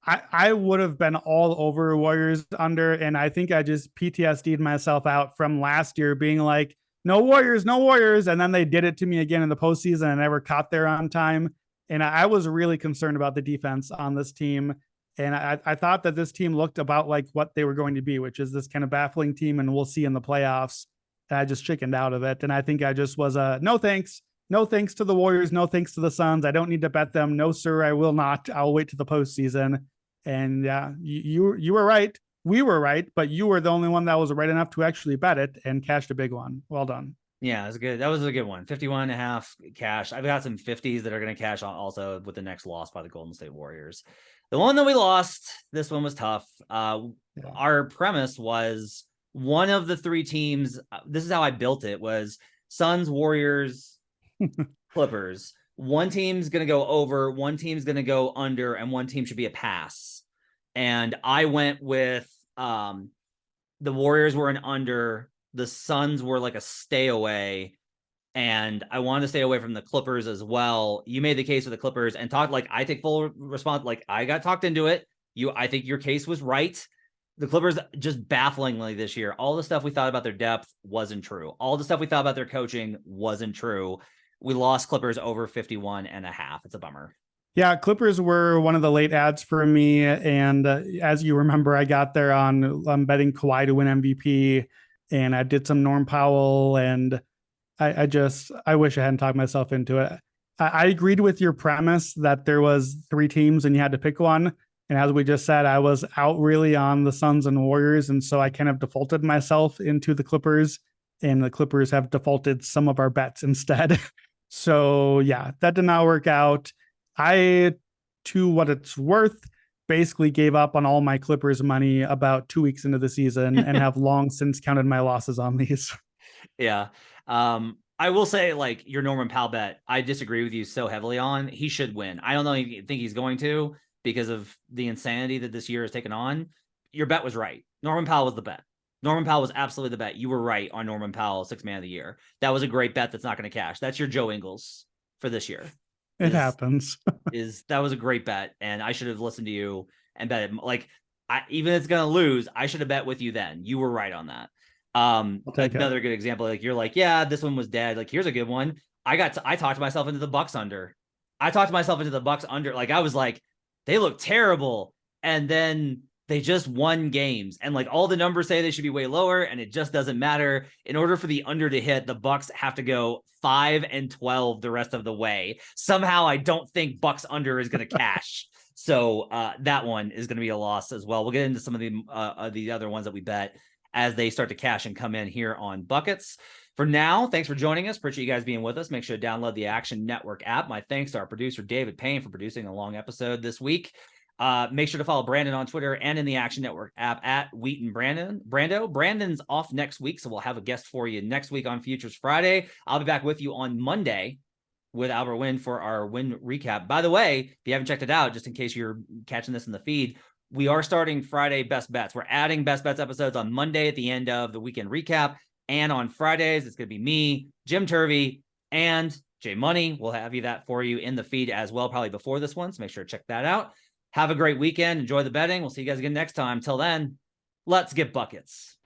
I would have been all over Warriors under, and I think I just PTSD'd myself out from last year being like, no Warriors, and then they did it to me again in the postseason. I never caught there on time, and I was really concerned about the defense on this team. And I thought that this team looked about like what they were going to be, which is this kind of baffling team, and we'll see in the playoffs. And I just chickened out of it. And I think I just was no thanks. No thanks to the Warriors. No thanks to the Suns. I don't need to bet them. No, sir, I will not. I'll wait to the postseason. And yeah, you were right. We were right, but you were the only one that was right enough to actually bet it and cashed a big one. Well done. Yeah, it was good. That was a good one. 51.5 cash. I've got some 50s that are going to cash on also with the next loss by the Golden State Warriors. The one that we lost, this one was tough. Our premise was one of the three teams. This is how I built it: was Suns, Warriors, Clippers. One team's going to go over, one team's going to go under, and one team should be a pass. And I went with the Warriors were an under, the Suns were like a stay away, and I wanted to stay away from the Clippers as well. You made the case for the Clippers and talked like I take full response. Like I got talked into it. I think your case was right. The Clippers just bafflingly this year. All the stuff we thought about their depth wasn't true. All the stuff we thought about their coaching wasn't true. We lost Clippers over 51.5. It's a bummer. Yeah, Clippers were one of the late ads for me. And as you remember, I got there on betting Kawhi to win MVP. And I did some Norm Powell. And I wish I hadn't talked myself into it. I agreed with your premise that there was three teams and you had to pick one. And as we just said, I was out really on the Suns and Warriors. And so I kind of defaulted myself into the Clippers. And the Clippers have defaulted some of our bets instead. So yeah, that did not work out. I, to what it's worth, basically gave up on all my Clippers money about 2 weeks into the season and have long since counted my losses on these. Yeah. I will say, like, your Norman Powell bet, I disagree with you so heavily on. He should win. I don't know if you think he's going to because of the insanity that this year has taken on. Your bet was right. Norman Powell was the bet. Norman Powell was absolutely the bet. You were right on Norman Powell, 6th man of the year. That was a great bet that's not going to cash. That's your Joe Ingles for this year. It happens. That was a great bet, and I should have listened to you and bet it. Like, even if it's going to lose, I should have bet with you then. You were right on that. Another good example, like you're like, yeah, this one was dead. Like, here's a good one. I talked myself into the Bucks under. Like, I was like, they look terrible. And then They just won games, and like all the numbers say they should be way lower, and it just doesn't matter. In order for the under to hit, the Bucks have to go 5-12 the rest of the way. Somehow, I don't think Bucks under is going to cash. So that one is going to be a loss as well. We'll get into some of the other ones that we bet as they start to cash and come in here on buckets. For now, thanks for joining us. Appreciate you guys being with us. Make sure to download the Action Network app. My thanks to our producer, David Payne, for producing a long episode this week. Make sure to follow Brandon on Twitter and in the Action Network app at Wheaton Brando. Brandon's off next week, so we'll have a guest for you next week on Futures Friday. I'll be back with you on Monday with Albert Wynn for our win recap. By the way, if you haven't checked it out, just in case you're catching this in the feed, we are starting Friday Best Bets. We're adding Best Bets episodes on Monday at the end of the weekend recap. And on Fridays, it's going to be me, Jim Turvey, and Jay Money. We'll have that for you in the feed as well, probably before this one. So make sure to check that out. Have a great weekend. Enjoy the betting. We'll see you guys again next time. Till then, let's get buckets.